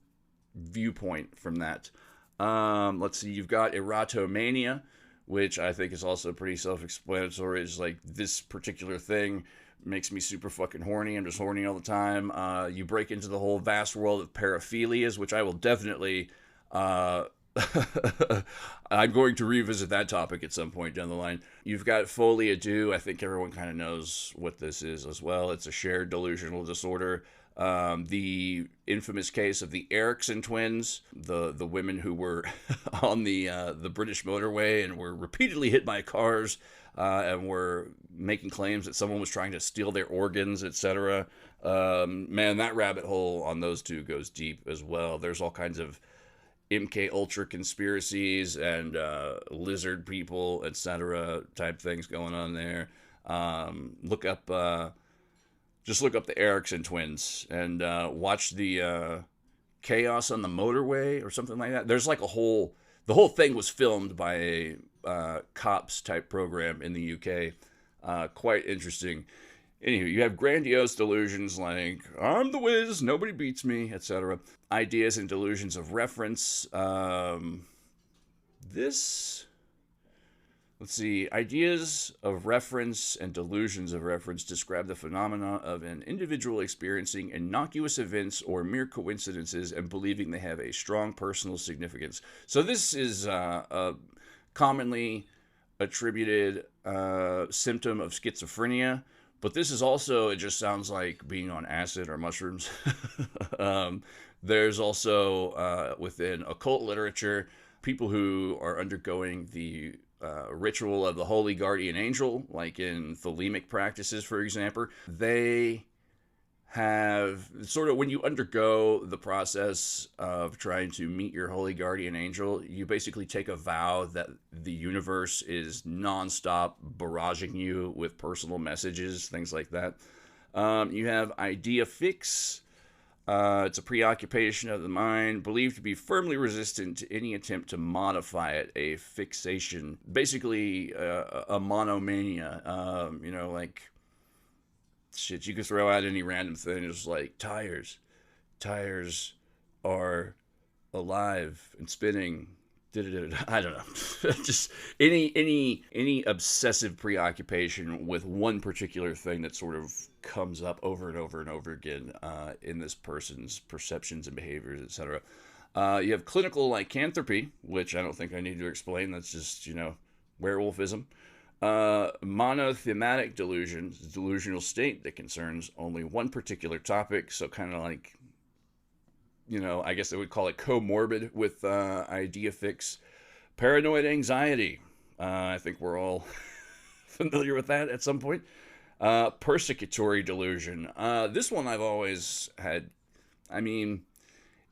viewpoint from that. Let's see, you've got erotomania, which I think is also pretty self-explanatory. It's like, this particular thing makes me super fucking horny. I'm just horny all the time. You break into the whole vast world of paraphilias, which I will definitely... I'm going to revisit that topic at some point down the line. You've got folie à deux. I think everyone kind of knows what this is as well. It's a shared delusional disorder. The infamous case of the Erickson twins, the women who were on the British motorway and were repeatedly hit by cars, and were making claims that someone was trying to steal their organs, etc. Man, that rabbit hole on those two goes deep as well. There's all kinds of MK Ultra conspiracies and lizard people, etc. type things going on there. Just look up the Erickson twins and watch the chaos on the motorway or something like that. There's like the whole thing was filmed by a cops type program in the UK. Quite interesting. Anywho, you have grandiose delusions like, I'm the whiz, nobody beats me, etc. Ideas and delusions of reference. Let's see. Ideas of reference and delusions of reference describe the phenomena of an individual experiencing innocuous events or mere coincidences and believing they have a strong personal significance. So this is a commonly attributed symptom of schizophrenia, but this is also, it just sounds like being on acid or mushrooms. There's also, within occult literature, people who are undergoing the ritual of the holy guardian angel, like in thelemic practices, for example, they have sort of, when you undergo the process of trying to meet your holy guardian angel, you basically take a vow that the universe is nonstop barraging you with personal messages, things like that. You have idea fix. It's a preoccupation of the mind, believed to be firmly resistant to any attempt to modify it, a fixation. Basically, a monomania. Like, shit, you could throw out any random thing. It's like, tires are alive and spinning. I don't know. Just any obsessive preoccupation with one particular thing that sort of comes up over and over and over again in this person's perceptions and behaviors, etc. You have clinical lycanthropy, which I don't think I need to explain. That's just, werewolfism. Monothematic delusion, delusional state that concerns only one particular topic. So kind of like, I guess they would call it comorbid with idea fix. Paranoid anxiety. I think we're all familiar with that at some point. Persecutory delusion. This one I've always had. I mean,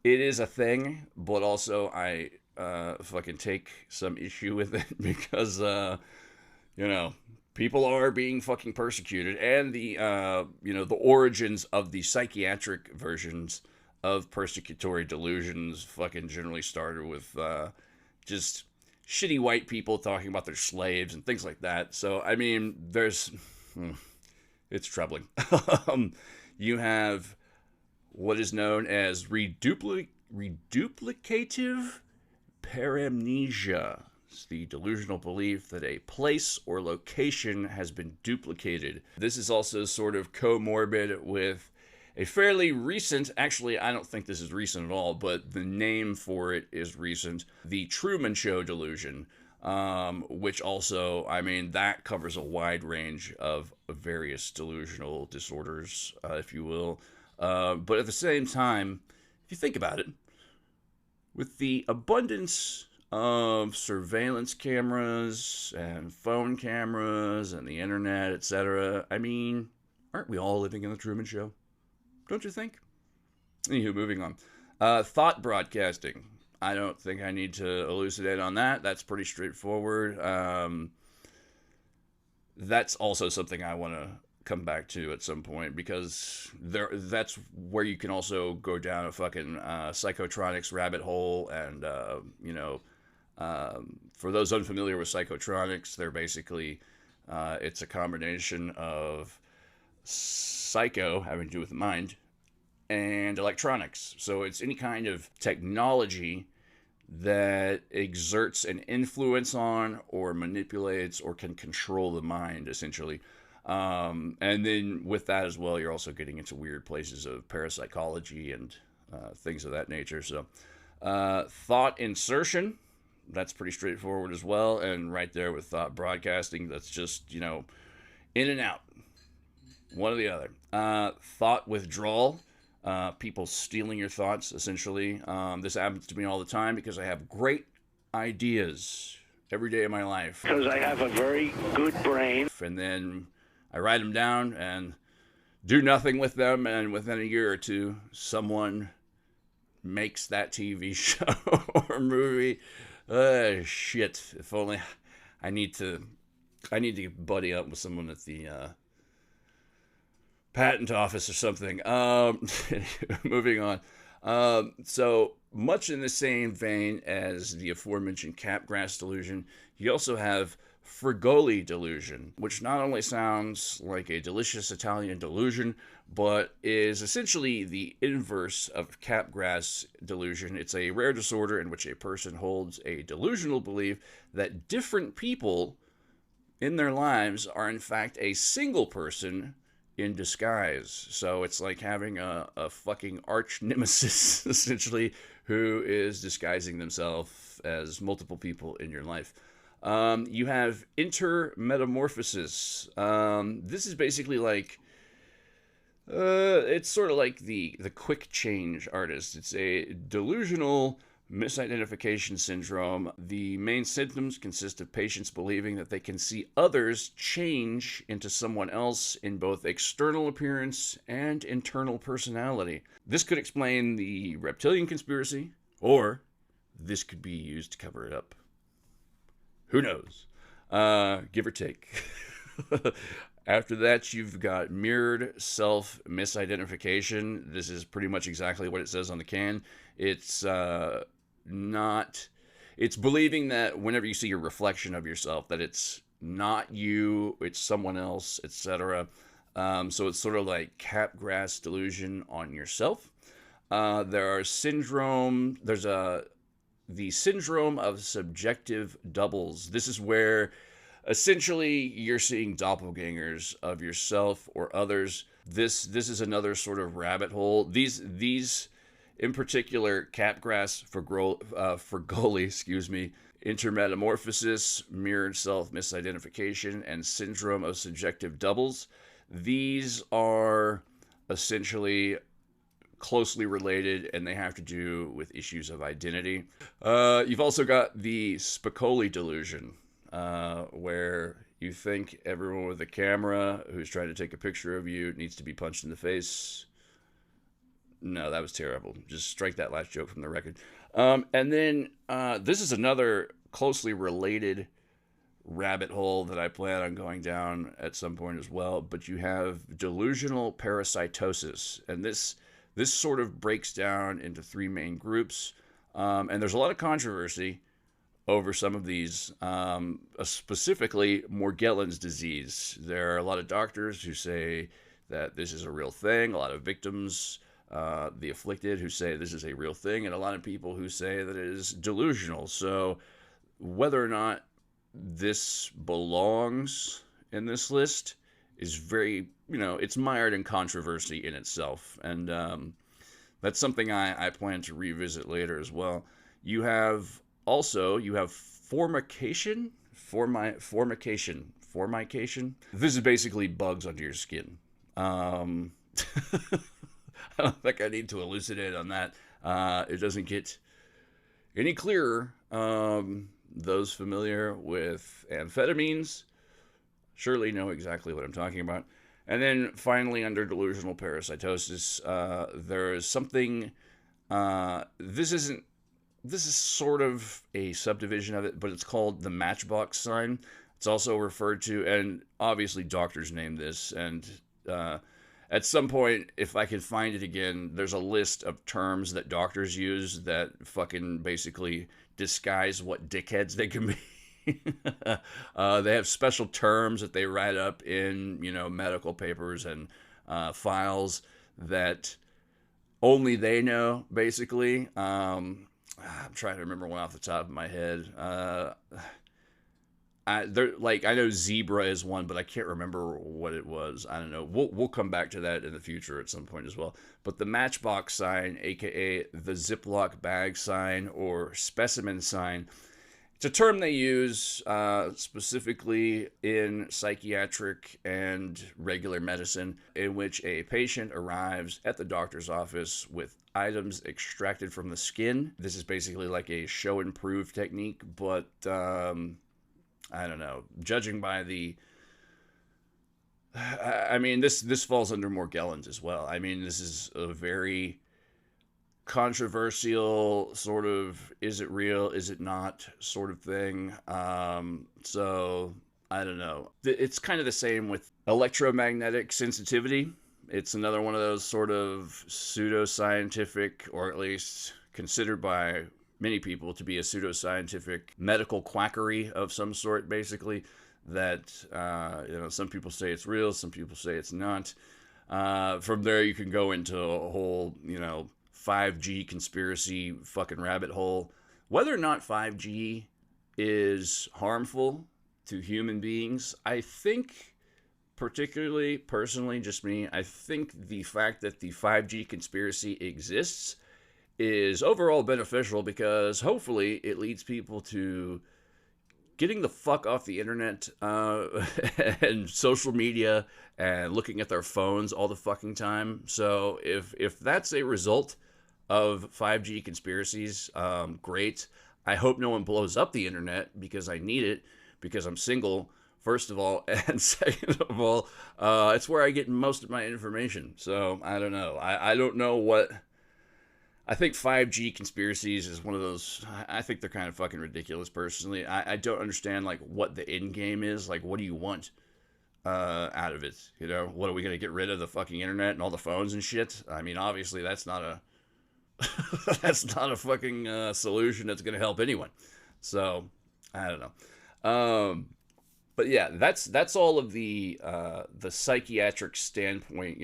it is a thing, but also I fucking take some issue with it because, you know, people are being fucking persecuted, and the, you know, the origins of the psychiatric versions of persecutory delusions fucking generally started with, just shitty white people talking about their slaves and things like that. So, I mean, it's troubling. You have what is known as reduplicative paramnesia. It's the delusional belief that a place or location has been duplicated. This is also sort of comorbid with a fairly recent, actually, I don't think this is recent at all, but the name for it is recent, the Truman Show delusion, which also, I mean, that covers a wide range of various delusional disorders, if you will. But at the same time, if you think about it, with the abundance of surveillance cameras and phone cameras and the internet, etc., I mean, aren't we all living in the Truman Show? Don't you think? Anywho, moving on. Thought broadcasting. I don't think I need to elucidate on that. That's pretty straightforward. That's also something I want to come back to at some point, because that's where you can also go down a fucking psychotronics rabbit hole. And, you know, for those unfamiliar with psychotronics, they're basically, it's a combination of psycho, having to do with the mind, and electronics. So it's any kind of technology that exerts an influence on or manipulates or can control the mind, essentially. And then with that as well, you're also getting into weird places of parapsychology and things of that nature. So thought insertion, that's pretty straightforward as well. And right there with thought broadcasting, that's just, you know, in and out. One or the other. Thought withdrawal. People stealing your thoughts, essentially. This happens to me all the time because I have great ideas every day of my life. Because I have a very good brain. And then I write them down and do nothing with them, and within a year or two, someone makes that TV show or movie. Shit. If only I need to buddy up with someone at the patent office or something. Moving on. So much in the same vein as the aforementioned Capgras delusion, you also have Frigoli delusion, which not only sounds like a delicious Italian delusion, but is essentially the inverse of Capgras delusion. It's a rare disorder in which a person holds a delusional belief that different people in their lives are in fact a single person in disguise. So it's like having a fucking arch nemesis, essentially, who is disguising themselves as multiple people in your life. You have intermetamorphosis. This is basically like, it's sort of like the quick change artist. It's a delusional misidentification syndrome. The main symptoms consist of patients believing that they can see others change into someone else in both external appearance and internal personality. This could explain the reptilian conspiracy, or this could be used to cover it up. Who knows? Give or take. After that, you've got mirrored self-misidentification. This is pretty much exactly what it says on the can. It's it's believing that whenever you see your reflection of yourself, that it's not you, it's someone else, etc. So it's sort of like Capgras delusion on yourself. There's the syndrome of subjective doubles. This is where essentially you're seeing doppelgangers of yourself or others. This is another sort of rabbit hole. These in particular, Capgras, Frigoli, intermetamorphosis, mirrored self-misidentification, and syndrome of subjective doubles. These are essentially closely related, and they have to do with issues of identity. You've also got the Spicoli delusion, where you think everyone with a camera who's trying to take a picture of you needs to be punched in the face. No, that was terrible. Just strike that last joke from the record. And then this is another closely related rabbit hole that I plan on going down at some point as well. But you have delusional parasitosis, and this sort of breaks down into three main groups. And there's a lot of controversy over some of these, specifically Morgellons disease. There are a lot of doctors who say that this is a real thing, a lot of victims, the afflicted, who say this is a real thing, and a lot of people who say that it is delusional. So whether or not this belongs in this list is very, it's mired in controversy in itself. And that's something I plan to revisit later as well. You have formication. This is basically bugs under your skin. I don't think I need to elucidate on that. It doesn't get any clearer. Those familiar with amphetamines surely know exactly what I'm talking about. And then finally, under delusional parasitosis, there is something. This is sort of a subdivision of it, but it's called the matchbox sign. It's also referred to, and obviously doctors name this, and at some point, if I can find it again, there's a list of terms that doctors use that fucking basically disguise what dickheads they can be. They have special terms that they write up in, medical papers and files that only they know, basically. I'm trying to remember one off the top of my head. I know zebra is one, but I can't remember what it was. I don't know. We'll come back to that in the future at some point as well. But the matchbox sign, aka the Ziploc bag sign or specimen sign, it's a term they use specifically in psychiatric and regular medicine, in which a patient arrives at the doctor's office with items extracted from the skin. This is basically like a show and prove technique, but I don't know. Judging by this falls under Morgellons as well. This is a very controversial sort of, is it real, is it not sort of thing. So I don't know. It's kind of the same with electromagnetic sensitivity. It's another one of those sort of pseudoscientific, or at least considered by many people to be a pseudoscientific medical quackery of some sort, basically, that, some people say it's real, some people say it's not. From there, you can go into a whole, 5G conspiracy fucking rabbit hole. Whether or not 5G is harmful to human beings, I think, particularly, personally, just me, I think the fact that the 5G conspiracy exists is overall beneficial, because hopefully it leads people to getting the fuck off the internet and social media and looking at their phones all the fucking time. So if that's a result of 5G conspiracies, great. I hope no one blows up the internet, because I need it, because I'm single, first of all, and second of all, it's where I get most of my information. So I don't know. I don't know what... I think 5G conspiracies is one of those, I think they're kind of fucking ridiculous, personally. I don't understand, what the end game is. What do you want out of it? What are we going to get rid of the fucking internet and all the phones and shit? Obviously that's not a, that's not a fucking solution that's going to help anyone. So, I don't know. But yeah, that's all of the psychiatric standpoint,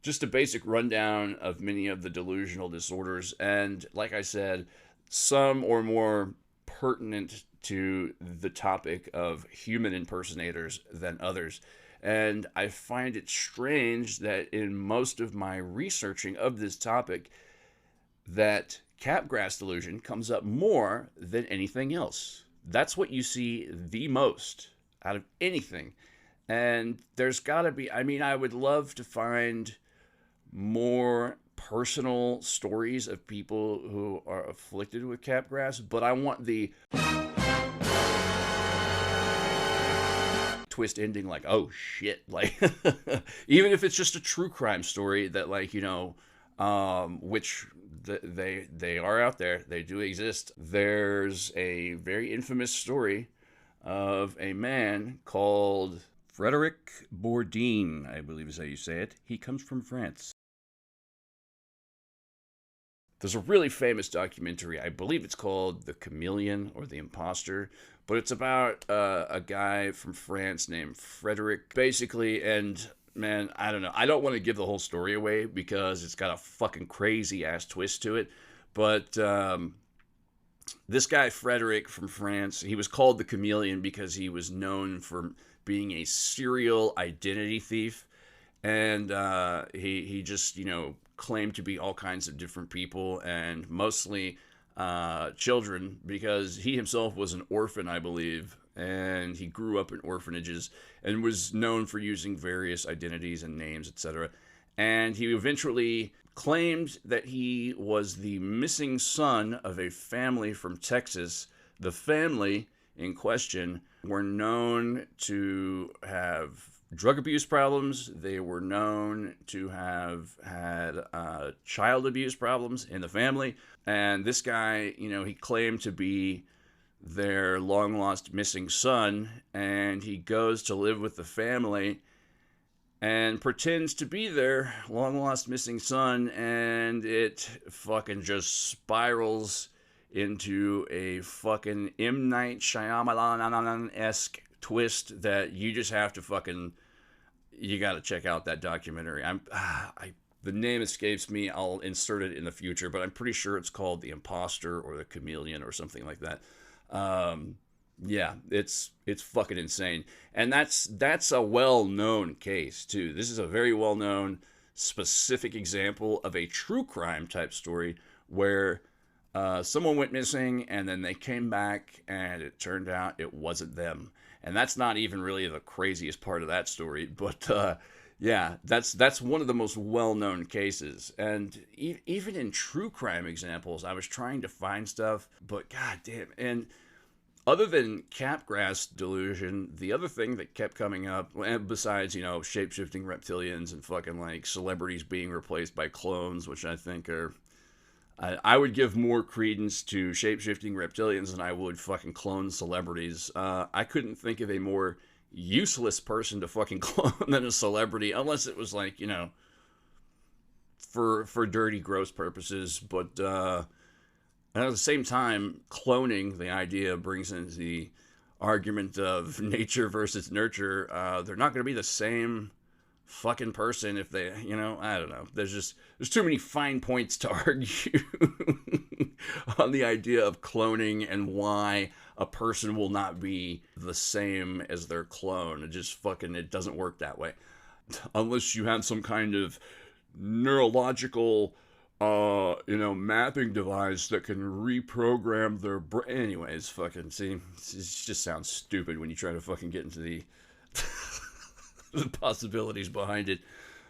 just a basic rundown of many of the delusional disorders, and like I said, some or more pertinent to the topic of human impersonators than others. And I find it strange that in most of my researching of this topic, that capgras delusion comes up more than anything else. That's what you see the most out of anything. And there's got to be, I would love to find more personal stories of people who are afflicted with capgras, but I want the twist ending, oh shit, even if it's just a true crime story that which they are out there. They do exist. There's a very infamous story of a man called Frederick Bourdin, I believe is how you say it. He comes from France. There's a really famous documentary. I believe it's called The Chameleon or The Impostor, but it's about a guy from France named Frederick, basically. And man, I don't know. I don't want to give the whole story away because it's got a fucking crazy ass twist to it. But this guy Frederick from France, he was called the Chameleon because he was known for being a serial identity thief, and he just claimed to be all kinds of different people, and mostly children, because he himself was an orphan, I believe, and he grew up in orphanages and was known for using various identities and names, etc. And he eventually claimed that he was the missing son of a family from Texas. The family in question were known to have drug abuse problems. They were known to have had child abuse problems in the family. And this guy, he claimed to be their long lost missing son, and he goes to live with the family and pretends to be their long lost missing son, and it fucking just spirals into a fucking M. Night Shyamalan-esque twist that you just have to you gotta check out that documentary. The name escapes me. I'll insert it in the future, but I'm pretty sure it's called The Impostor or The Chameleon or something like that. Yeah, it's fucking insane. And that's a well-known case, too. This is a very well-known, specific example of a true crime type story where someone went missing and then they came back and it turned out it wasn't them. And that's not even really the craziest part of that story, but yeah, that's one of the most well-known cases. And even in true crime examples, I was trying to find stuff, but goddamn. And other than Capgras delusion, the other thing that kept coming up, besides, shape-shifting reptilians and fucking, like, celebrities being replaced by clones, which I think are... I would give more credence to shape-shifting reptilians than I would fucking clone celebrities. I couldn't think of a more useless person to fucking clone than a celebrity, unless it was, like, for dirty, gross purposes. But at the same time, cloning, the idea, brings in the argument of nature versus nurture. They're not going to be the same fucking person if they, I don't know. There's too many fine points to argue on the idea of cloning and why a person will not be the same as their clone. It doesn't work that way. Unless you have some kind of neurological mapping device that can reprogram their brain. Anyways, fucking see, it just sounds stupid when you try to fucking get into the the possibilities behind it.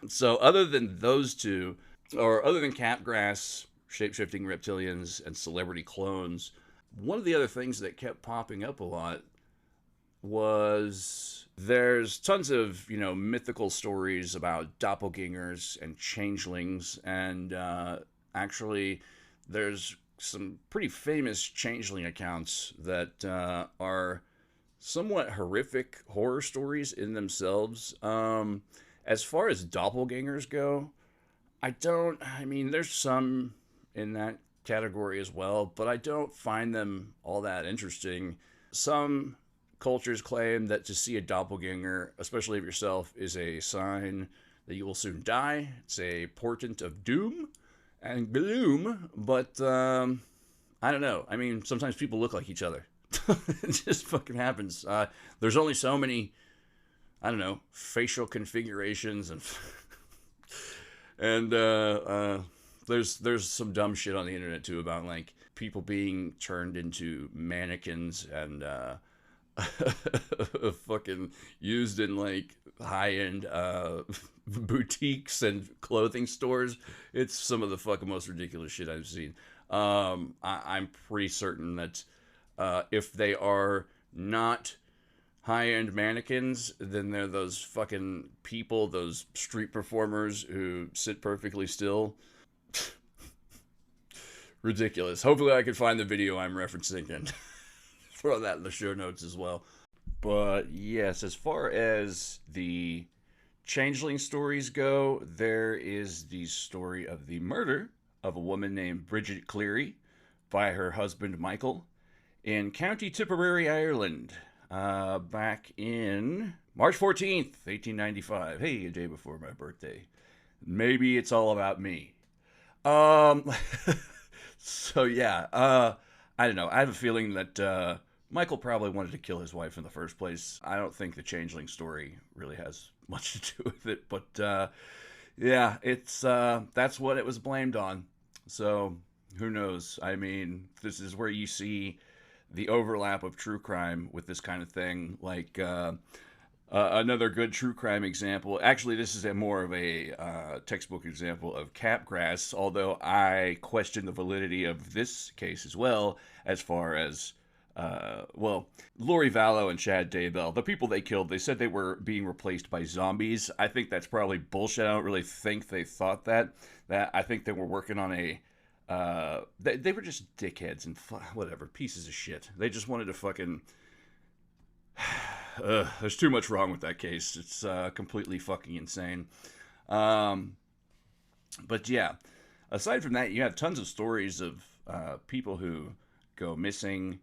So other than those two, or other than Capgras, shape-shifting reptilians, and celebrity clones, one of the other things that kept popping up a lot was there's tons of, mythical stories about doppelgangers and changelings, and actually there's some pretty famous changeling accounts that are somewhat horrific horror stories in themselves. As far as doppelgangers go, there's some in that category as well, but I don't find them all that interesting. Some cultures claim that to see a doppelganger, especially of yourself, is a sign that you will soon die. It's a portent of doom and gloom, but I don't know. Sometimes people look like each other. It just fucking happens. There's only so many, facial configurations and there's some dumb shit on the internet too about like people being turned into mannequins and fucking used in like high-end boutiques and clothing stores. It's some of the fucking most ridiculous shit I've seen. I'm pretty certain that if they are not high-end mannequins, then they're those fucking people, those street performers who sit perfectly still. ridiculous. Hopefully I can find the video I'm referencing and throw that in the show notes as well. But yes, as far as the changeling stories go, there is the story of the murder of a woman named Bridget Cleary by her husband Michael in County Tipperary, Ireland, back in March 14th, 1895. Hey, a day before my birthday. Maybe it's all about me. So yeah, I don't know. I have a feeling that Michael probably wanted to kill his wife in the first place. I don't think the changeling story really has much to do with it, but yeah, it's that's what it was blamed on. So who knows? I mean, this is where you see the overlap of true crime with this kind of thing. Like another good true crime example. Actually, this is more of a textbook example of capgrass, although I question the validity of this case as well, as far as, well, Lori Vallow and Chad Daybell, the people they killed, they said they were being replaced by zombies. I think that's probably bullshit. I don't really think they thought that. I think they were working on a... they were just dickheads and whatever, pieces of shit. They just wanted to fucking... there's too much wrong with that case. It's completely fucking insane. But yeah, aside from that, you have tons of stories of people who go missing,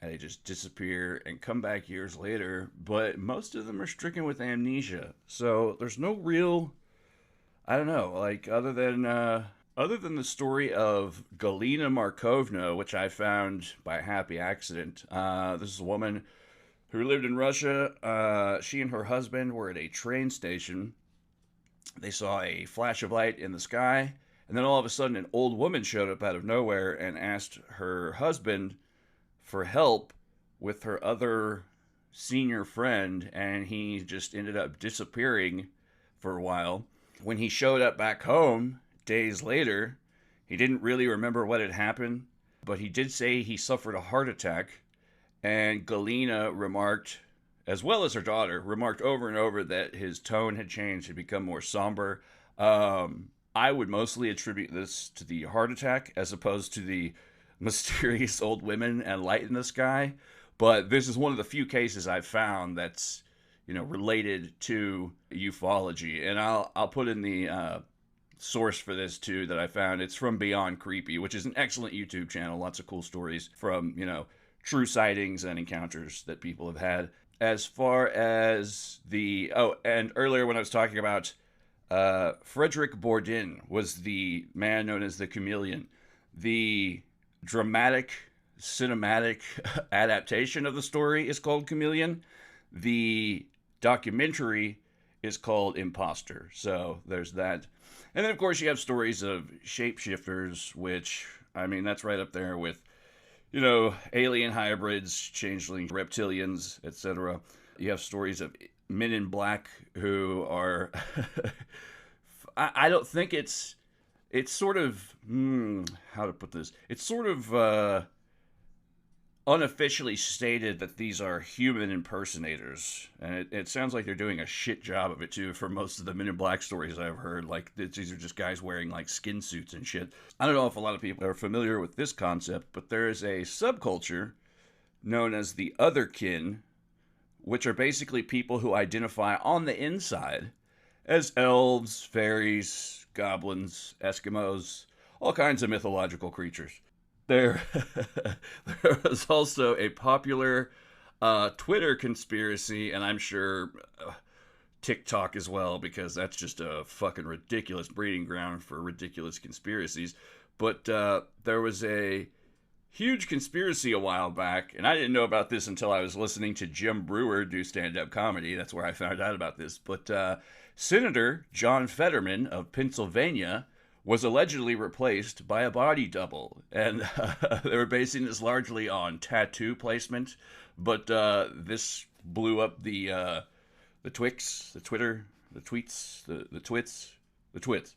and they just disappear and come back years later, but most of them are stricken with amnesia. So there's no real, I don't know, like other than the story of Galina Markovna, which I found by happy accident. This is a woman who lived in Russia. She and her husband were at a train station. They saw a flash of light in the sky, and then all of a sudden an old woman showed up out of nowhere and asked her husband for help with her other senior friend, and he just ended up disappearing for a while. When he showed up back home days later, he didn't really remember what had happened, but he did say he suffered a heart attack. And Galina remarked, as well as her daughter, remarked over and over that his tone had changed, had become more somber. I would mostly attribute this to the heart attack as opposed to the mysterious old women and light in the sky. But this is one of the few cases I've found that's, you know, related to ufology. And I'll put in the source for this too that I found. It's from Beyond Creepy, which is an excellent YouTube channel. Lots of cool stories from, you know, true sightings and encounters that people have had. As far as the... Oh, and earlier when I was talking about Frederick Bourdin was the man known as the Chameleon. The dramatic, cinematic adaptation of the story is called Chameleon. The documentary is called Imposter. So there's that. And then, of course, you have stories of shapeshifters, which, I mean, that's right up there with, you know, alien hybrids, changeling reptilians, etc. You have stories of men in black who are... I don't think it's sort of... how to put this? It's sort of unofficially stated that these are human impersonators. And it sounds like they're doing a shit job of it, too, for most of the Men in Black stories I've heard. Like, these are just guys wearing, like, skin suits and shit. I don't know if a lot of people are familiar with this concept, but there is a subculture known as the otherkin, which are basically people who identify on the inside as elves, fairies, goblins, Eskimos, all kinds of mythological creatures. There was also a popular Twitter conspiracy, and I'm sure TikTok as well, because that's just a fucking ridiculous breeding ground for ridiculous conspiracies. But there was a huge conspiracy a while back, and I didn't know about this until I was listening to Jim Brewer do stand-up comedy. That's where I found out about this. But Senator John Fetterman of Pennsylvania was allegedly replaced by a body double. And they were basing this largely on tattoo placement. But this blew up the Twix, the Twitter, the tweets, the twits, the twits.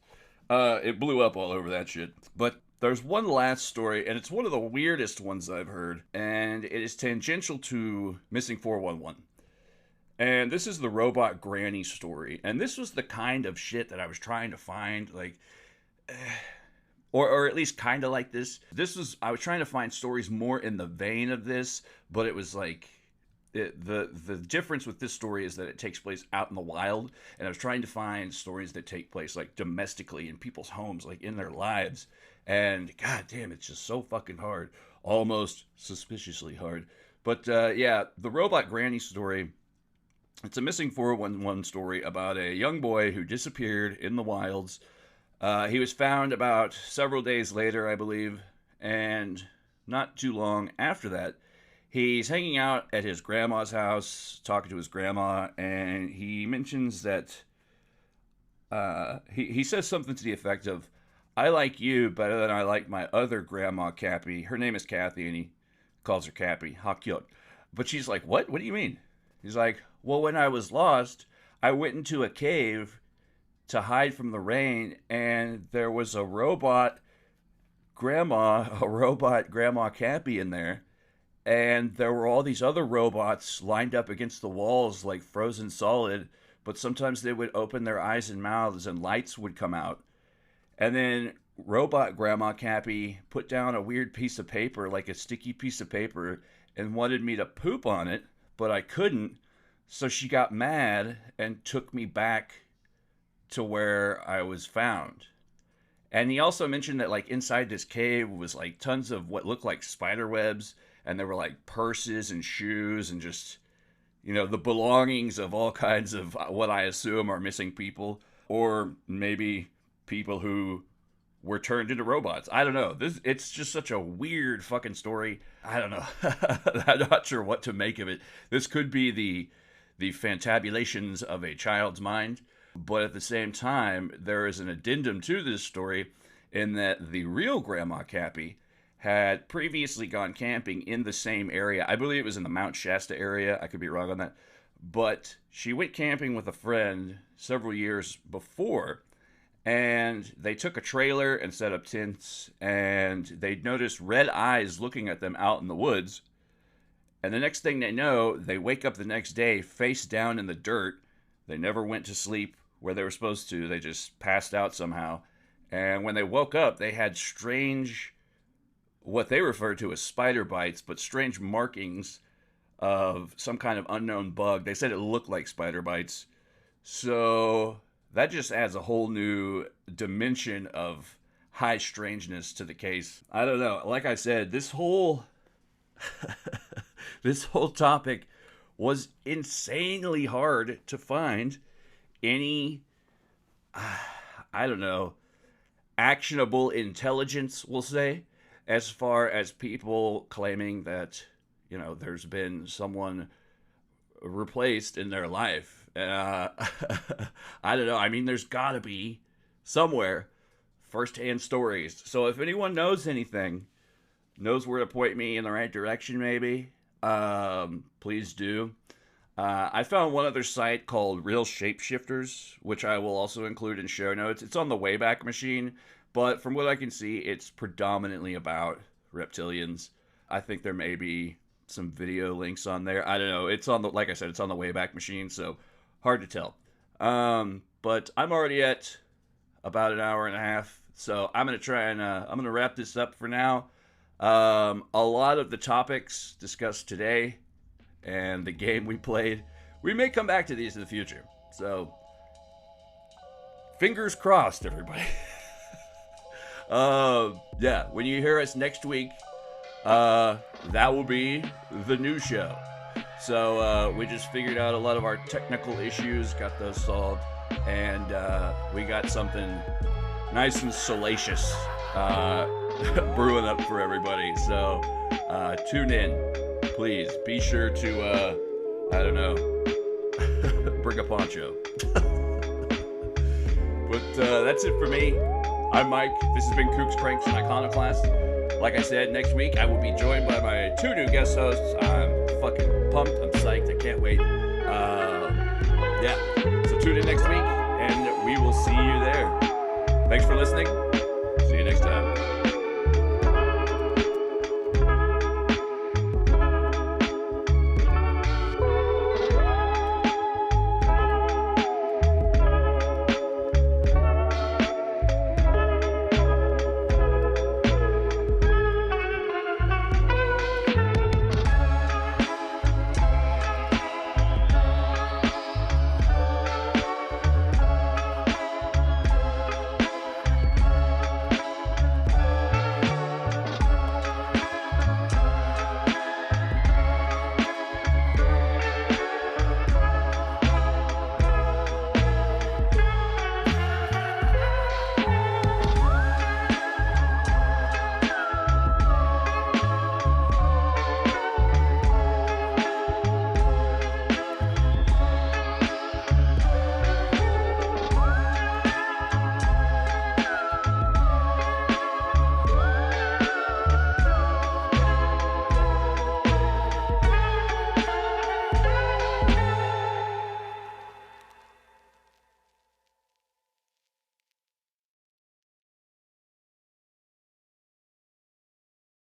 It blew up all over that shit. But there's one last story, and it's one of the weirdest ones I've heard. And it is tangential to Missing 411. And this is the robot granny story. And this was the kind of shit that I was trying to find, like... or at least kind of like this. I was trying to find stories more in the vein of this, but it was like, the difference with this story is that it takes place out in the wild, and I was trying to find stories that take place like domestically in people's homes, like in their lives, and god damn, it's just so fucking hard, almost suspiciously hard. But yeah, the robot granny story, it's a missing 411 story about a young boy who disappeared in the wilds. He was found about several days later, I believe, and not too long after that, he's hanging out at his grandma's house, talking to his grandma, and he mentions that he says something to the effect of, "I like you better than I like my other grandma, Cappy." Her name is Kathy, and he calls her Cappy. How cute. But she's like, "What? What do you mean?" He's like, "Well, when I was lost, I went into a cave to hide from the rain, and there was a robot grandma Cappy in there. And there were all these other robots lined up against the walls like frozen solid, but sometimes they would open their eyes and mouths and lights would come out. And then robot Grandma Cappy put down a weird piece of paper, like a sticky piece of paper, and wanted me to poop on it, but I couldn't. So she got mad and took me back to where I was found." And he also mentioned that like inside this cave was like tons of what looked like spider webs, and there were like purses and shoes and just, you know, the belongings of all kinds of what I assume are missing people, or maybe people who were turned into robots. I don't know. It's just such a weird fucking story. I don't know. I'm not sure what to make of it. This could be the fantabulations of a child's mind, but at the same time, there is an addendum to this story in that the real Grandma Cappy had previously gone camping in the same area. I believe it was in the Mount Shasta area. I could be wrong on that. But she went camping with a friend several years before, and they took a trailer and set up tents, and they'd noticed red eyes looking at them out in the woods. And the next thing they know, they wake up the next day face down in the dirt. They never went to sleep where they were supposed to. They just passed out somehow. And when they woke up, they had strange, what they refer to as spider bites, but strange markings of some kind of unknown bug. They said it looked like spider bites. So that just adds a whole new dimension of high strangeness to the case. I don't know. Like I said, this whole this whole topic was insanely hard to find any, I don't know, actionable intelligence, we'll say, as far as people claiming that, you know, there's been someone replaced in their life. I don't know. I mean, there's got to be somewhere first-hand stories. So if anyone knows anything, knows where to point me in the right direction, maybe, please do. I found one other site called Real Shapeshifters, which I will also include in show notes. It's on the Wayback Machine, but from what I can see, it's predominantly about reptilians. I think there may be some video links on there. I don't know. It's on the, like I said, it's on the Wayback Machine, so hard to tell. But I'm already at about an hour and a half, so I'm gonna try and I'm gonna wrap this up for now. A lot of the topics discussed today and the game we played, we may come back to these in the future. So, fingers crossed, everybody. Yeah, when you hear us next week, that will be the new show. So, we just figured out a lot of our technical issues, got those solved, and we got something nice and salacious brewing up for everybody. So, tune in. Please be sure to, I don't know, bring a poncho. But that's it for me. I'm Mike. This has been Kooks, Cranks, and Iconoclast. Like I said, next week I will be joined by my 2 new guest hosts. I'm fucking pumped. I'm psyched. I can't wait. Yeah. So tune in next week, and we will see you there. Thanks for listening. See you next time.